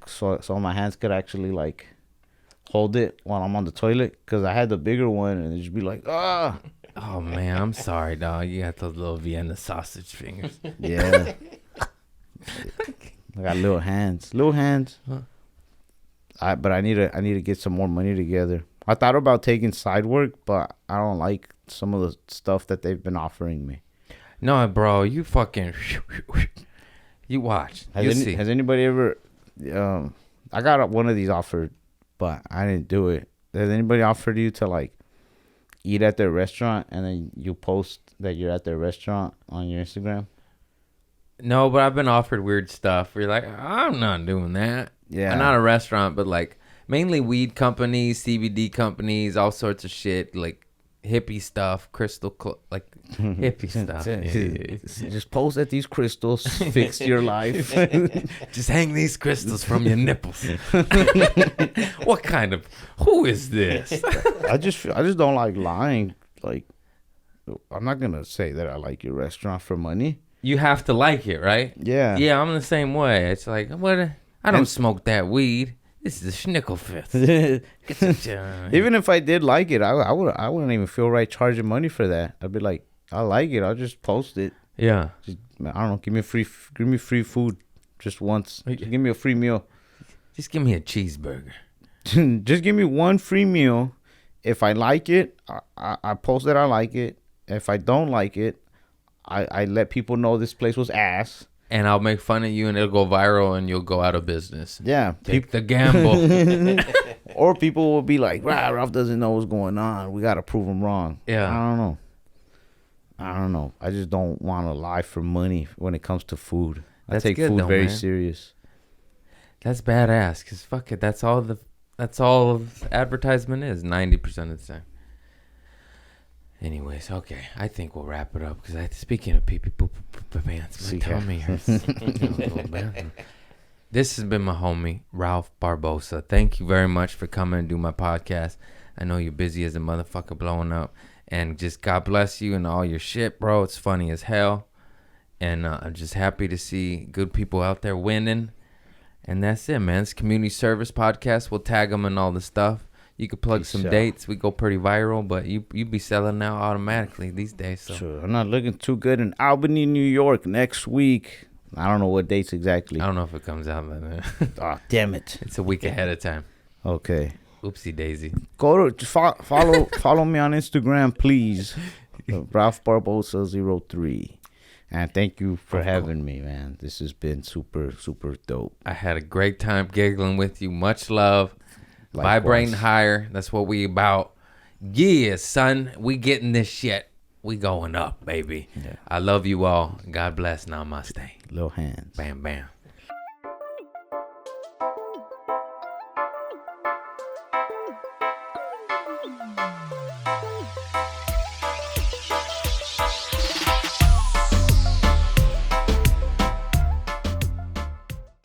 So my hands could actually like hold it while I'm on the toilet. Because I had the bigger one and it'd just be like, ah. Oh, man. I'm sorry, dog. You got those little Vienna sausage fingers. Yeah. I got little hands. Huh. But I need to get some more money together. I thought about taking side work, but I don't like some of the stuff that they've been offering me. No, bro, you fucking... You watch. See. Has anybody ever... I got one of these offered, but I didn't do it. Has anybody offered you to, like, eat at their restaurant and then you post that you're at their restaurant on your Instagram? No, but I've been offered weird stuff where you're like, I'm not doing that. Yeah. Not a restaurant, but like mainly weed companies, CBD companies, all sorts of shit, like hippie stuff, like hippie stuff. Yeah. Just post that these crystals fix your life. Just hang these crystals from your nipples. What kind of, who is this? I just don't like lying. Like, I'm not going to say that I like your restaurant for money. You have to like it, right? Yeah. Yeah, I'm the same way. It's like, what? I don't smoke that weed. This is a schnickelfist. Even if I did like it, I wouldn't even feel right charging money for that. I'd be like, I like it. I'll just post it. Yeah. Just, I don't know. Give me free food just once. Just give me a free meal. Just give me a cheeseburger. Just give me one free meal. If I like it, I post that I like it. If I don't like it, I let people know this place was ass. And I'll make fun of you and it'll go viral and you'll go out of business. Yeah. Take the gamble. Or people will be like, Ralph doesn't know what's going on. We got to prove him wrong. Yeah. I don't know. I just don't want to lie for money when it comes to food. I take good food though, very man. serious. That's badass. Because fuck it. That's all advertisement is 90% of the time. Anyways, okay. I think we'll wrap it up because speaking of pee-pee poop pants, my tummy hurts. This has been my homie, Ralph Barbosa. Thank you very much for coming and do my podcast. I know you're busy as a motherfucker blowing up. And just God bless you and all your shit, bro. It's funny as hell. And I'm just happy to see good people out there winning. And that's it, man. It's community service podcast. We'll tag them and all the stuff. You could plug Peace some out. dates. We go pretty viral, but you be selling out automatically these days. So Sure. I'm not looking too good in Albany, New York next week. I don't know what dates exactly. I don't know if it comes out. But, Oh, damn it. it's a week ahead of time. Okay. Oopsie daisy. Go to follow me on Instagram, please. Ralph Barbosa 03. And thank you for having me, man. This has been super, super dope. I had a great time giggling with you. Much love. Likewise. Vibrating higher. That's what we about. Yeah, son. We getting this shit. We going up, baby. Yeah. I love you all. God bless. Namaste. Little hands. Bam, bam.